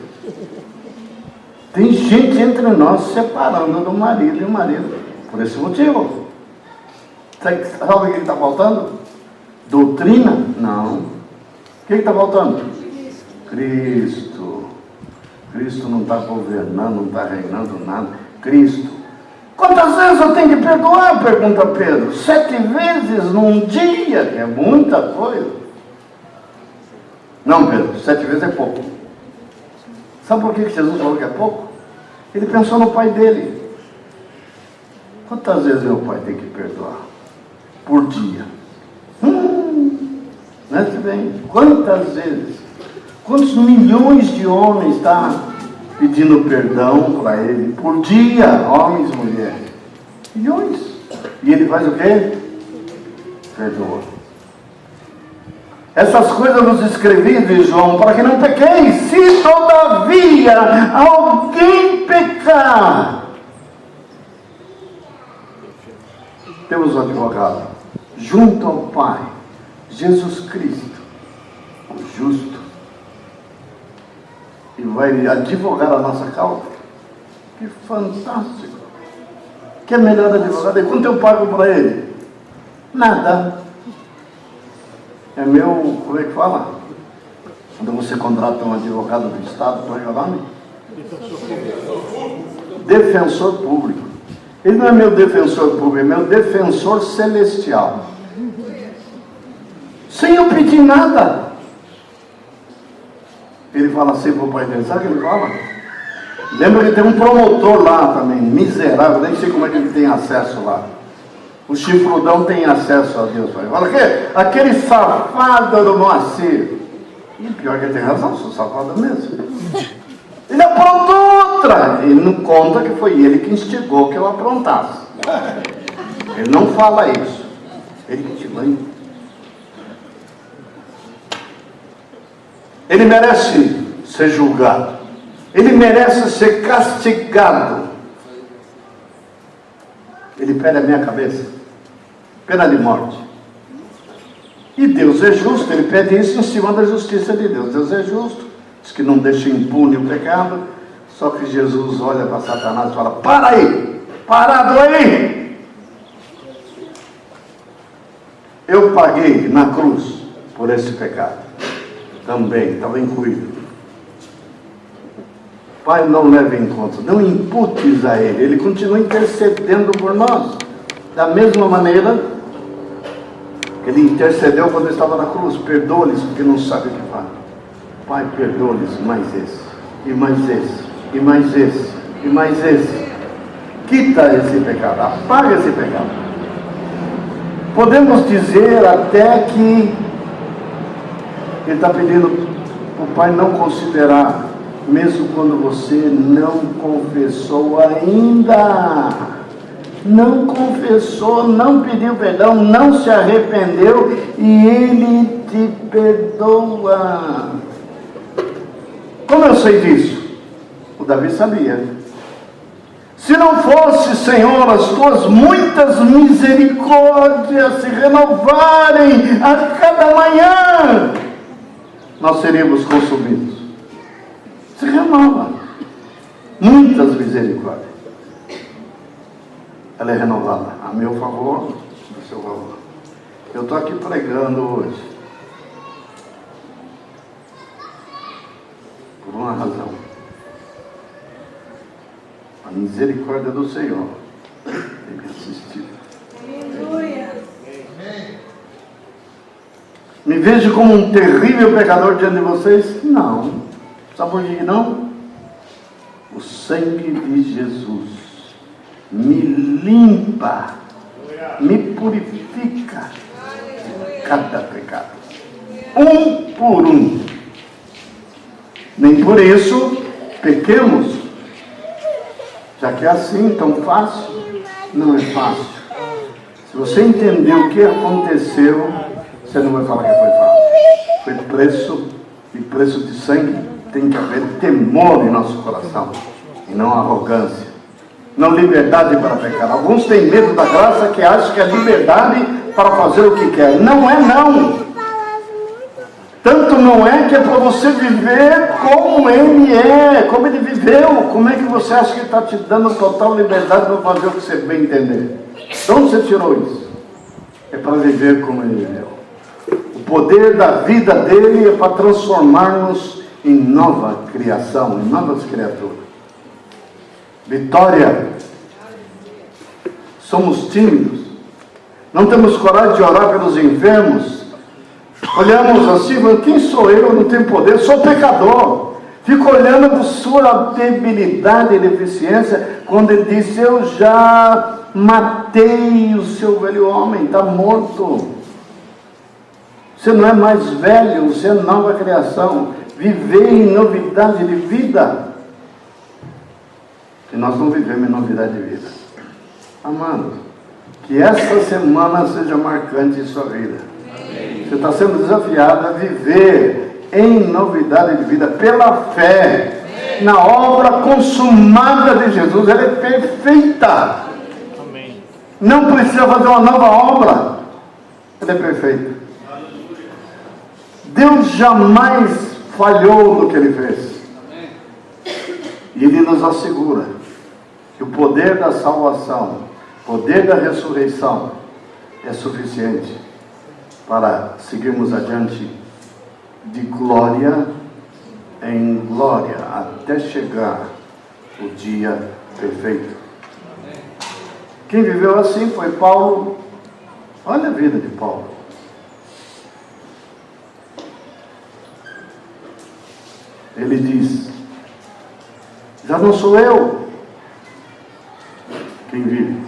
Tem gente entre nós separando do marido e o marido por esse motivo. Sabe o que está faltando? Doutrina? Não. O que está faltando? Cristo. Cristo não está governando, não está reinando nada. Cristo. Quantas vezes eu tenho que perdoar? Pergunta Pedro. 7 vezes num dia, que é muita coisa. Não, Pedro, 7 vezes é pouco. Sabe por que Jesus falou que é pouco? Ele pensou no pai dele. Quantas vezes meu pai tem que perdoar? Por dia. Né, bem? Quantas vezes? Quantos milhões de homens estão pedindo perdão para ele? Por dia, homens e mulheres. Milhões. E ele faz o quê? Perdoa. Essas coisas nos escrevi, diz João, para que não pequeis. Se todavia alguém pecar, temos um advogado junto ao Pai, Jesus Cristo, o justo, e vai advogar a nossa causa. Que fantástico! Que é melhor advogado? E quanto eu pago para ele? Nada. É meu, como é que fala? Quando você contrata um advogado do Estado, qual é o nome? Defensor público. Ele não é meu defensor público, é meu defensor celestial. Sem eu pedir nada. Ele fala assim para o pai dele, sabe o que ele fala? Lembra que tem um promotor lá também, miserável, nem sei como é que ele tem acesso lá. O chifrudão tem acesso a Deus. Fala que aquele safado do Moacir. E pior que ele tem razão, sou safado mesmo. Ele aprontou outra. Ele não conta que foi ele que instigou que eu aprontasse. Ele não fala isso. Ele que instigou. Ele merece ser julgado. Ele merece ser castigado. Ele pede a minha cabeça. Pena de morte. E Deus é justo, ele pede isso em cima da justiça de Deus. Deus é justo, diz que não deixa impune o pecado. Só que Jesus olha para Satanás e fala: para aí, parado aí. Eu paguei na cruz por esse pecado. Também, estava incluído. Pai, não leve em conta, não imputes a ele. Ele continua intercedendo por nós. Da mesma maneira, ele intercedeu quando estava na cruz. Perdoa-lhes porque não sabe o que faz. Pai, perdoa-lhes mais esse, e mais esse, e mais esse, e mais esse. Quita esse pecado, apaga esse pecado. Podemos dizer até que ele está pedindo o Pai não considerar, mesmo quando você não confessou ainda. Não confessou, não pediu perdão, não se arrependeu e Ele te perdoa. Como eu sei disso? O Davi sabia. Se não fosse, Senhor, as tuas muitas misericórdias se renovarem a cada manhã, nós seríamos consumidos. Se renova. Muitas misericórdias. Ela é renovada a meu favor, a seu favor. Eu estou aqui pregando hoje por uma razão: a misericórdia do Senhor tem me assistido. Aleluia. Me vejo como um terrível pecador diante de vocês? Não. Sabe por que não? O sangue de Jesus me limpa, me purifica de cada pecado, um por um. Nem por isso pequemos, já que é assim tão fácil. Não é fácil. Se você entender o que aconteceu, você não vai falar que foi fácil. Foi preço, e preço de sangue. Tem que haver temor em nosso coração e não arrogância. Não liberdade para pecar. Alguns têm medo da graça, que acham que é liberdade para fazer o que quer. Não é, não. Tanto não é que é para você viver como ele é, como ele viveu. Como é que você acha que ele está te dando total liberdade para fazer o que você bem entender? De onde você tirou isso? É para viver como ele viveu. O poder da vida dele é para transformar-nos em nova criação, em novas criaturas. Vitória. Somos tímidos. Não temos coragem de orar pelos enfermos. Olhamos assim, mas quem sou eu? Eu não tenho poder, sou pecador. Fico olhando para sua debilidade e deficiência, quando ele disse: eu já matei o seu velho homem, está morto. Você não é mais velho, você é nova criação. Viver em novidade de vida. E nós não vivemos em novidade de vida. Amados, que esta semana seja marcante em sua vida. Você está sendo desafiado a viver em novidade de vida pela fé na obra consumada de Jesus. Ela é perfeita. Não precisa fazer uma nova obra. Ela é perfeita. Deus jamais falhou no que Ele fez. E Ele nos assegura que o poder da salvação O poder da ressurreição é suficiente para seguirmos adiante de glória em glória, até chegar o dia perfeito. Quem viveu assim foi Paulo. Olha a vida de Paulo. Ele diz: já não sou eu quem vive,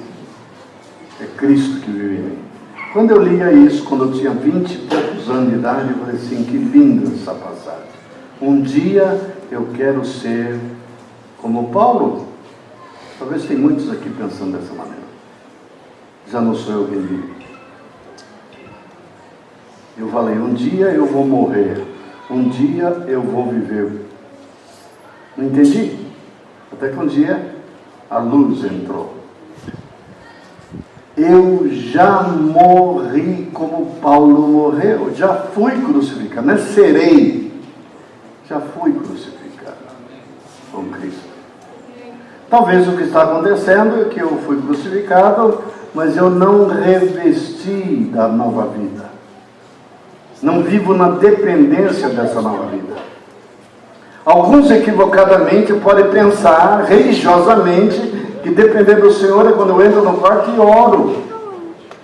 é Cristo que vive em mim. Quando eu lia isso, quando eu tinha 20 e poucos anos de idade, eu falei assim: que linda essa passagem. Um dia eu quero ser como Paulo. Talvez tem muitos aqui pensando dessa maneira. Já não sou eu quem vive. Eu falei: um dia eu vou morrer, um dia eu vou viver. Não entendi. Até que um dia a luz entrou. Eu já morri como Paulo morreu. Já fui crucificado. Não é serei. Já fui crucificado com Cristo. Talvez o que está acontecendo é que eu fui crucificado, mas eu não revesti da nova vida. Não vivo na dependência dessa nova vida. Alguns equivocadamente podem pensar religiosamente que depender do Senhor é quando eu entro no quarto e oro.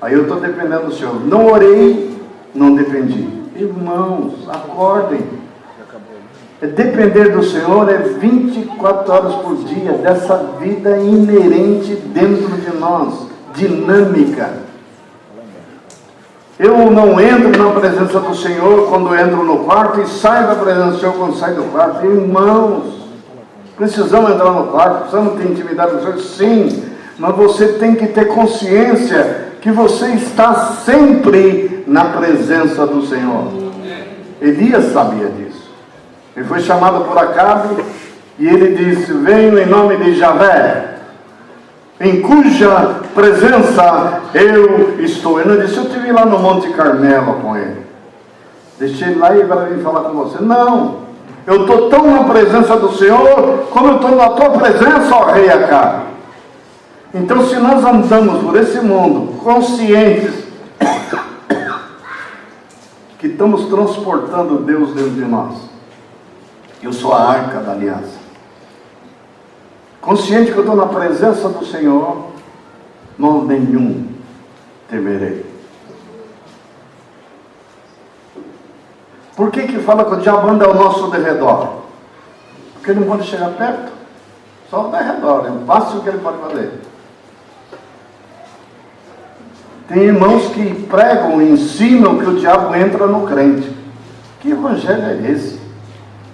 Aí eu estou dependendo do Senhor. Não orei, não dependi. Irmãos, acordem. Depender do Senhor é 24 horas por dia, dessa vida inerente dentro de nós, dinâmica. Eu não entro na presença do Senhor quando entro no quarto e saio da presença do Senhor quando saio do quarto. Irmãos, precisamos entrar no quarto, precisamos ter intimidade com o Senhor, sim, mas você tem que ter consciência que você está sempre na presença do Senhor. Elias sabia disso. Ele foi chamado por Acabe e ele disse: venho em nome de Javé, em cuja presença eu estou. Ele não disse: eu estive lá no Monte Carmelo com ele, deixei ele lá e agora vim falar com você. Não, eu estou tão na presença do Senhor como eu estou na tua presença, ó rei Acabe. Então, se nós andamos por esse mundo conscientes que estamos transportando Deus dentro de nós, eu sou a arca da aliança, consciente que eu estou na presença do Senhor, mal nenhum temerei. Por que fala que o diabo anda ao nosso derredor? Porque ele não pode chegar perto, só ao derredor, é fácil o que ele pode fazer. Tem irmãos que pregam e ensinam que o diabo entra no crente. Que evangelho é esse?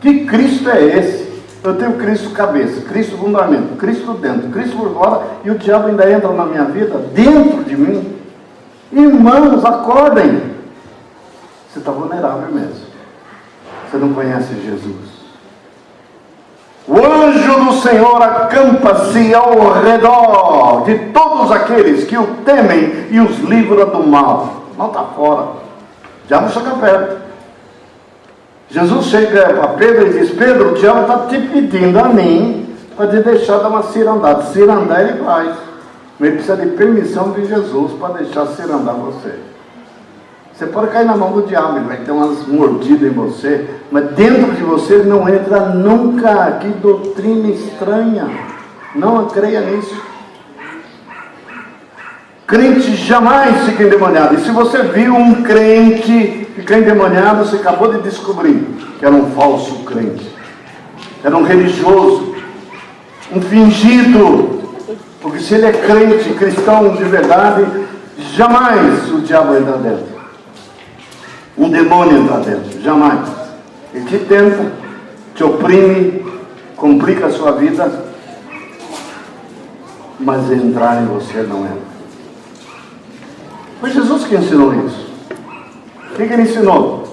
Que Cristo é esse? Eu tenho Cristo cabeça, Cristo fundamento, Cristo dentro, Cristo por fora, e o diabo ainda entra na minha vida, dentro de mim. Irmãos, acordem. Você está vulnerável mesmo. Você não conhece Jesus. O anjo do Senhor acampa-se ao redor de todos aqueles que o temem e os livra do mal. O mal está fora. O diabo chega perto. Jesus chega para Pedro e diz: Pedro, o diabo está te pedindo a mim para te deixar dar uma cirandada. Cirandar ele faz. Mas ele precisa de permissão de Jesus para deixar cirandar você. Você pode cair na mão do diabo, ele vai ter umas mordidas em você, mas dentro de você ele não entra nunca. Que doutrina estranha. Não creia nisso. Crente jamais fica endemoniado. E se você viu um crente ficar endemoniado, você acabou de descobrir que era um falso crente, era um religioso, um fingido. Porque se ele é crente, cristão de verdade, jamais o diabo entra dentro, um demônio entra dentro, jamais. Ele te tenta, te oprime, complica a sua vida, mas entrar em você não entra. Foi Jesus que ensinou isso. O que ele ensinou?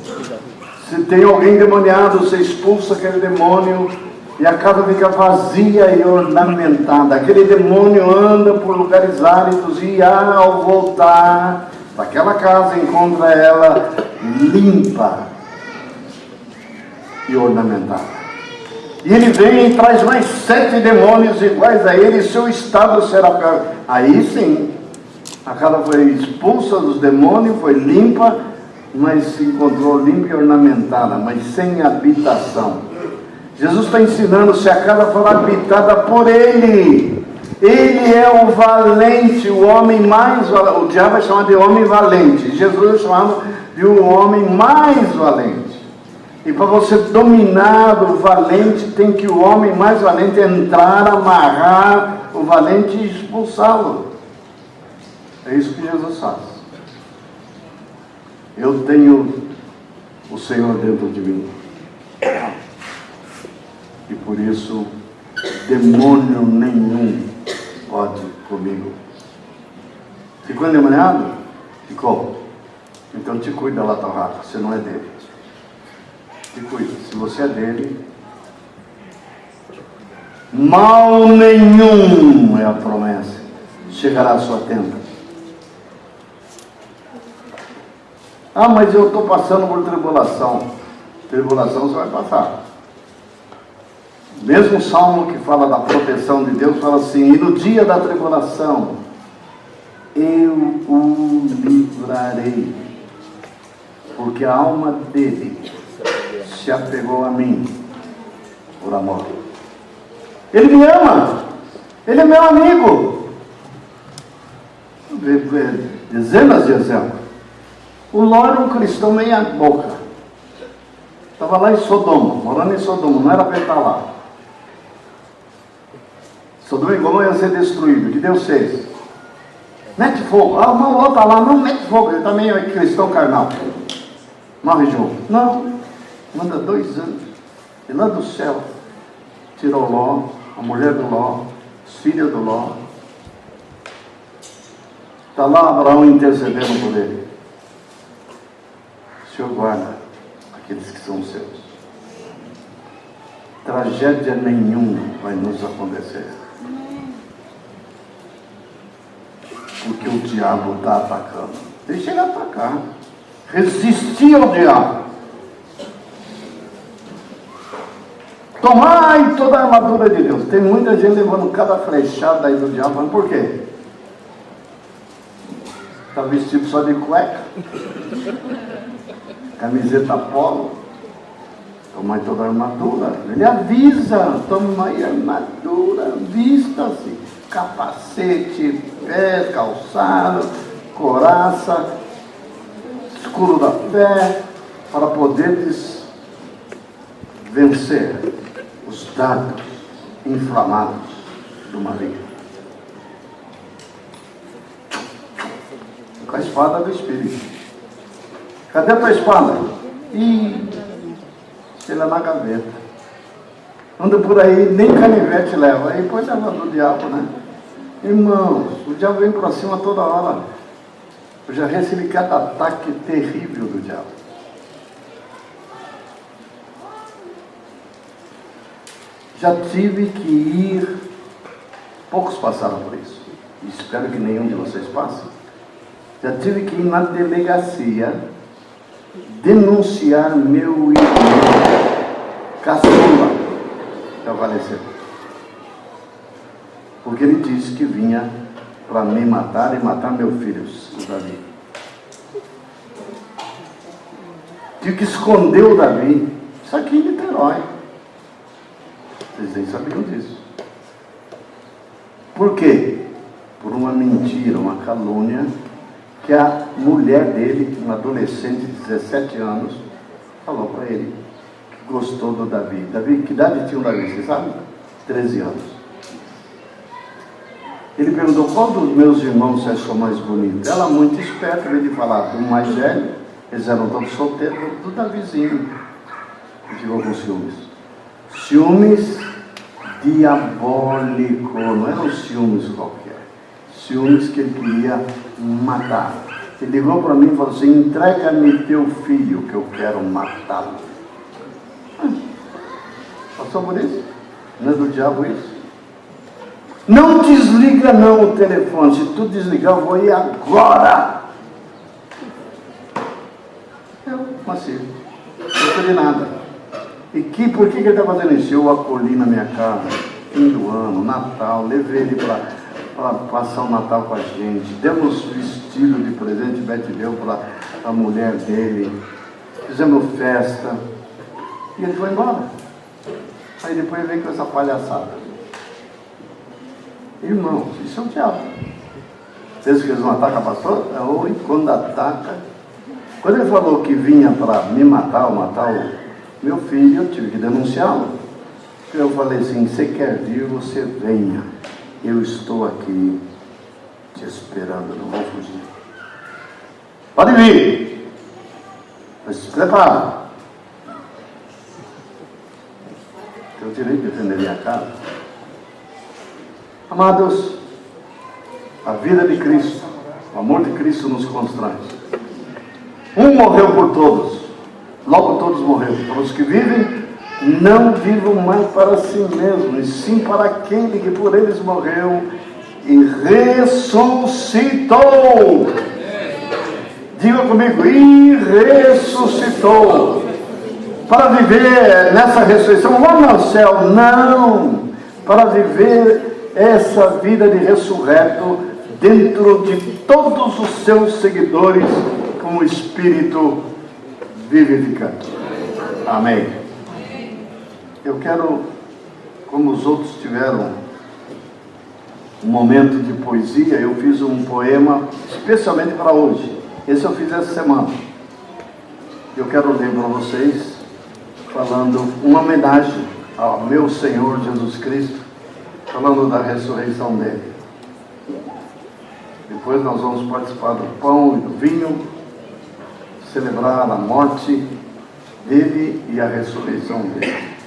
Se tem alguém endemoniado, você expulsa aquele demônio e a casa fica vazia e ornamentada. Aquele demônio anda por lugares áridos e ao voltar para aquela casa encontra ela limpa e ornamentada. E ele vem e traz mais 7 demônios iguais a ele e seu estado será pior. Aí sim, casa foi expulsa dos demônios, foi limpa, mas se encontrou limpa e ornamentada, mas sem habitação. Jesus está ensinando, se a casa for habitada por Ele, Ele é o valente, o homem mais valente. O diabo é chamado de homem valente, Jesus é chamado de um homem mais valente. E para você dominar o valente, tem que o homem mais valente entrar, amarrar o valente e expulsá-lo. É isso que Jesus faz. Eu tenho o Senhor dentro de mim. E por isso, demônio nenhum pode comigo. Ficou endemoniado? Ficou. Então te cuida lá, Torraca, você não é dele. Te cuida. Se você é dele, mal nenhum é a promessa. Chegará à sua tenda. Ah, mas eu estou passando por tribulação. Tribulação você vai passar. Mesmo o salmo que fala da proteção de Deus, fala assim: e no dia da tribulação, eu o livrarei, porque a alma dele se apegou a mim por amor. Ele me ama, ele é meu amigo. Dezenas de exemplos. O Ló era um cristão meia boca. Estava lá em Sodoma, morando em Sodoma, não era para estar lá. Sodoma e Gomorra ia ser destruído. O que Deus fez? Mete fogo. Ah, o Ló está lá, não mete fogo. Ele também é cristão carnal. Morre junto. Não. Manda 2 anos. E lá do céu tirou Ló, a mulher do Ló, os filhos do Ló. Está lá Abraão intercedendo por ele. O Senhor guarda aqueles que são seus. Tragédia nenhuma vai nos acontecer. Porque o diabo está atacando. Deixa ele atacar. Resistir ao diabo. Tomai toda a armadura de Deus. Tem muita gente levando cada flechada aí do diabo. Mas por quê? Está vestido só de cueca. Camiseta polo. Tomai toda a armadura. Ele avisa. Tomai a armadura. Vista-se. Capacete, pé, calçado, couraça, escudo da fé, para poderes vencer os dardos inflamados do maligno. Com a espada do Espírito. Cadê a tua espada? Ih, sei lá na gaveta. Anda por aí, nem canivete leva. Aí pode levar do diabo, né? Irmãos, o diabo vem para cima toda hora. Eu já recebi cada ataque terrível do diabo. Já tive que ir, poucos passaram por isso, espero que nenhum de vocês passe. Já tive que ir na delegacia denunciar meu irmão caçula, que faleceu. Porque ele disse que vinha para me matar e matar meu filho, o Davi. Tive que esconder o Davi. Isso aqui em Niterói. Vocês nem sabiam disso. Por quê? Por uma mentira, uma calúnia, que a mulher dele, uma adolescente de 17 anos, falou para ele que gostou do Davi. Davi, que idade tinha o Davi, você sabe? 13 anos. Ele perguntou, qual dos meus irmãos você achou mais bonito? Ela, muito esperta, veio de falar do mais velho, eles eram todos solteiros, do Davizinho. E ficou com ciúmes. Ciúmes diabólico, não eram ciúmes qualquer. Ciúmes que ele queria matar. Ele ligou para mim e falou assim, entrega-me teu filho, que eu quero matá-lo. Passou por isso? Não é do diabo isso? Não desliga não o telefone. Se tu desligar, eu vou ir agora. Eu, macio. Não falei nada. E por que ele está fazendo isso? Eu acolhi na minha casa, fim do ano, Natal, levei ele para para passar o Natal com a gente. Demos vestido de presente, Beth deu para a mulher dele. Fizemos festa. E ele foi embora. Aí depois veio com essa palhaçada. Irmãos, isso é um teatro. Pensa que eles não atacam a pastor? Oi, quando ataca. Quando ele falou que vinha para me matar, ou matar o meu filho, eu tive que denunciá-lo. Eu falei assim, você quer vir, você venha. Eu estou aqui te esperando, não vou fugir. Pode vir. Mas se prepara. Eu tirei de defender minha casa. Amados, a vida de Cristo, o amor de Cristo nos constrange. Um morreu por todos, logo todos morreram. Para os que vivem, não vivam mais para si mesmos, e sim para aquele que por eles morreu e ressuscitou. Diga comigo, e ressuscitou. Para viver nessa ressurreição, lá no céu, não. Para viver essa vida de ressurreto dentro de todos os seus seguidores com o Espírito vivificante. Amém. Eu quero, como os outros tiveram um momento de poesia, eu fiz um poema especialmente para hoje. Esse eu fiz essa semana. Eu quero ler para vocês, falando uma homenagem ao meu Senhor Jesus Cristo, falando da ressurreição dele. Depois nós vamos participar do pão e do vinho, celebrar a morte dele e a ressurreição dele.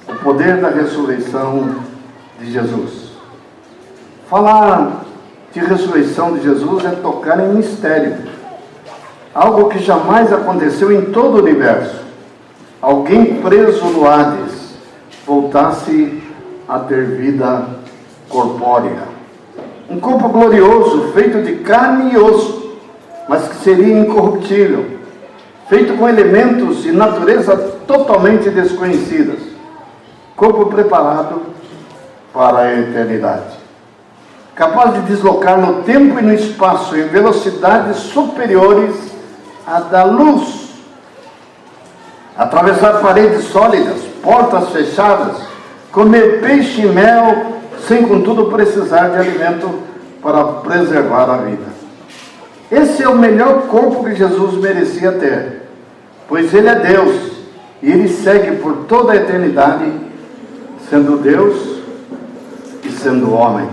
O poder da ressurreição de Jesus. Falar de ressurreição de Jesus é tocar em mistério. Algo que jamais aconteceu em todo o universo. Alguém preso no Hades voltasse a ter vida corpórea. Um corpo glorioso, feito de carne e osso, mas que seria incorruptível, feito com elementos de natureza totalmente desconhecidas. Corpo preparado para a eternidade. Capaz de deslocar no tempo e no espaço em velocidades superiores à da luz. Atravessar paredes sólidas, portas fechadas, comer peixe e mel, sem contudo precisar de alimento para preservar a vida. Esse é o melhor corpo que Jesus merecia ter, pois Ele é Deus e Ele segue por toda a eternidade, sendo Deus e sendo homem.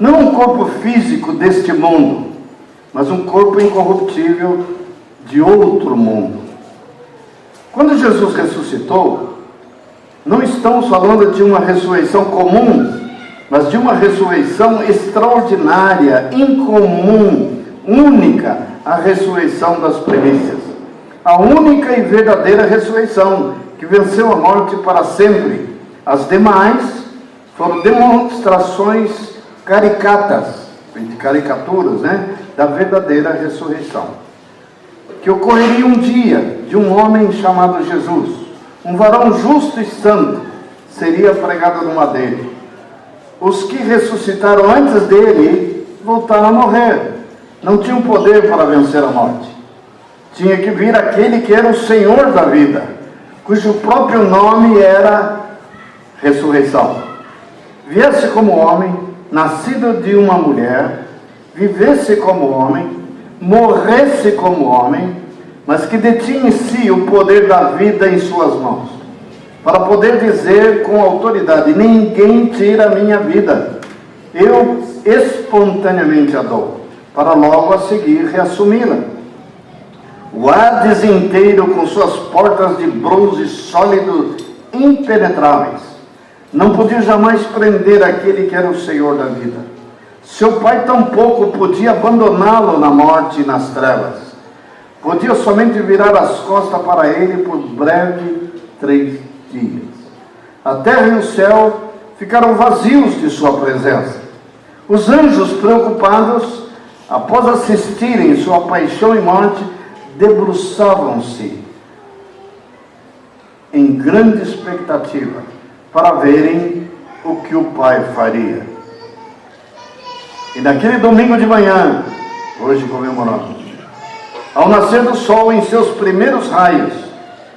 Não um corpo físico deste mundo, mas um corpo incorruptível de outro mundo. Quando Jesus ressuscitou, não estamos falando de uma ressurreição comum, mas de uma ressurreição extraordinária, incomum, única, a ressurreição das primícias. A única e verdadeira ressurreição que venceu a morte para sempre. As demais foram demonstrações caricaturas, da verdadeira ressurreição. Que ocorreria um dia de um homem chamado Jesus, um varão justo e santo, seria pregado no madeiro. Os que ressuscitaram antes dele voltaram a morrer. Não tinham poder para vencer a morte. Tinha que vir aquele que era o Senhor da vida, cujo próprio nome era ressurreição. Viesse como homem, nascido de uma mulher, vivesse como homem, morresse como homem, mas que detinha em si o poder da vida em suas mãos, para poder dizer com autoridade: ninguém tira a minha vida, eu espontaneamente a dou, para logo a seguir reassumi-la. O Hades inteiro, com suas portas de bronze sólido, impenetráveis, não podia jamais prender aquele que era o Senhor da vida. Seu pai tampouco podia abandoná-lo na morte e nas trevas. Podia somente virar as costas para ele por breve 3 dias. A terra e o céu ficaram vazios de sua presença. Os anjos, preocupados, após assistirem sua paixão e morte, debruçavam-se em grande expectativa para verem o que o pai faria. E naquele domingo de manhã, hoje comemoramos, ao nascer do sol em seus primeiros raios,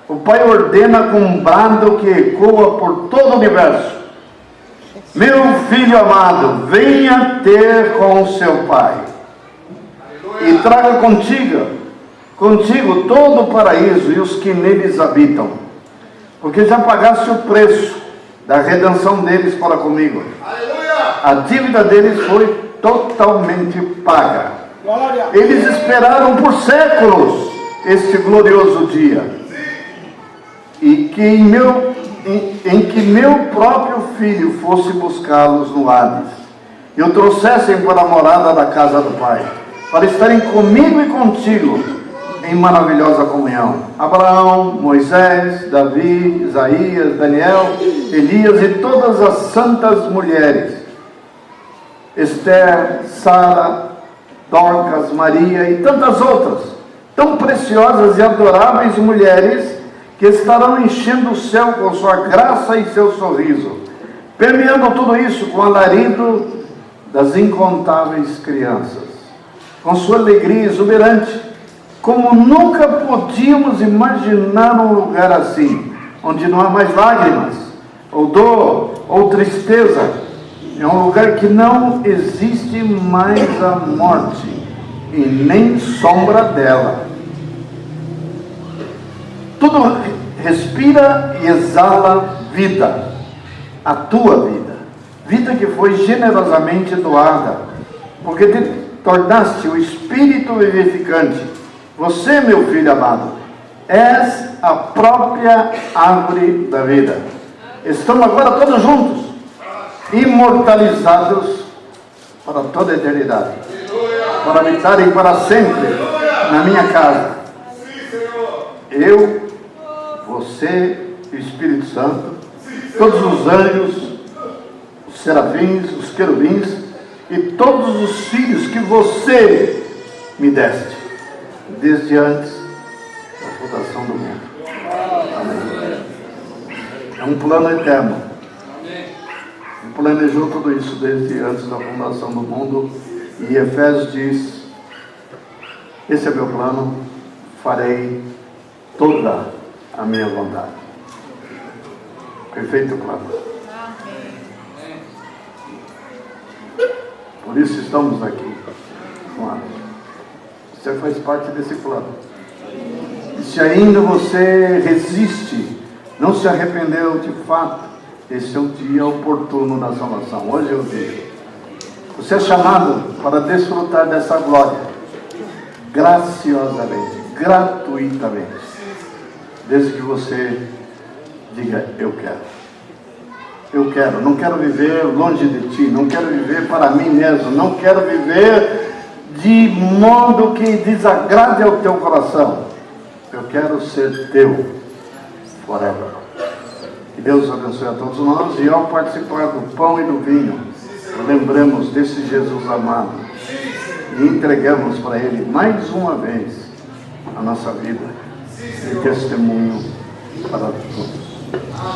o pai ordena com um brado que ecoa por todo o universo: meu filho amado, venha ter com seu pai e traga contigo todo o paraíso e os que neles habitam, porque já pagaste o preço da redenção deles para comigo. A dívida deles foi totalmente paga. Eles esperaram por séculos este glorioso dia, e que em que meu próprio filho fosse buscá-los no Hades e o trouxessem para a morada da casa do Pai, para estarem comigo e contigo em maravilhosa comunhão. Abraão, Moisés, Davi, Isaías, Daniel, Elias e todas as santas mulheres, Esther, Sara, Dorcas, Maria e tantas outras, tão preciosas e adoráveis mulheres, que estarão enchendo o céu com sua graça e seu sorriso, permeando tudo isso com o alarido das incontáveis crianças, com sua alegria exuberante, como nunca podíamos imaginar um lugar assim, onde não há mais lágrimas, ou dor, ou tristeza. É um lugar que não existe mais a morte, e nem sombra dela. Tudo respira e exala vida, a tua vida, vida que foi generosamente doada, porque te tornaste o Espírito vivificante. Você, meu filho amado, és a própria árvore da vida. Estamos agora todos juntos, imortalizados para toda a eternidade, para habitarem para sempre na minha casa. Eu, você e o Espírito Santo, todos os anjos, os serafins, os querubins e todos os filhos que você me deste, desde antes da fundação do mundo. Amém. É um plano eterno. Ele planejou tudo isso desde antes da fundação do mundo. E Efésios diz: esse é meu plano, farei toda a minha vontade. Perfeito plano. Por isso estamos aqui. Você faz parte desse plano. E se ainda você resiste, não se arrependeu de fato, esse é o dia oportuno da salvação. Hoje é o dia. Você é chamado para desfrutar dessa glória, graciosamente, gratuitamente, desde que você diga: eu quero. Eu quero, não quero viver longe de ti, não quero viver para mim mesmo, não quero viver de modo que desagrade ao teu coração. Eu quero ser teu forever. Que Deus abençoe a todos nós, e ao participar do pão e do vinho, lembremos desse Jesus amado e entregamos para Ele mais uma vez a nossa vida e testemunho para todos.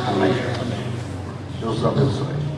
Amém. Deus abençoe.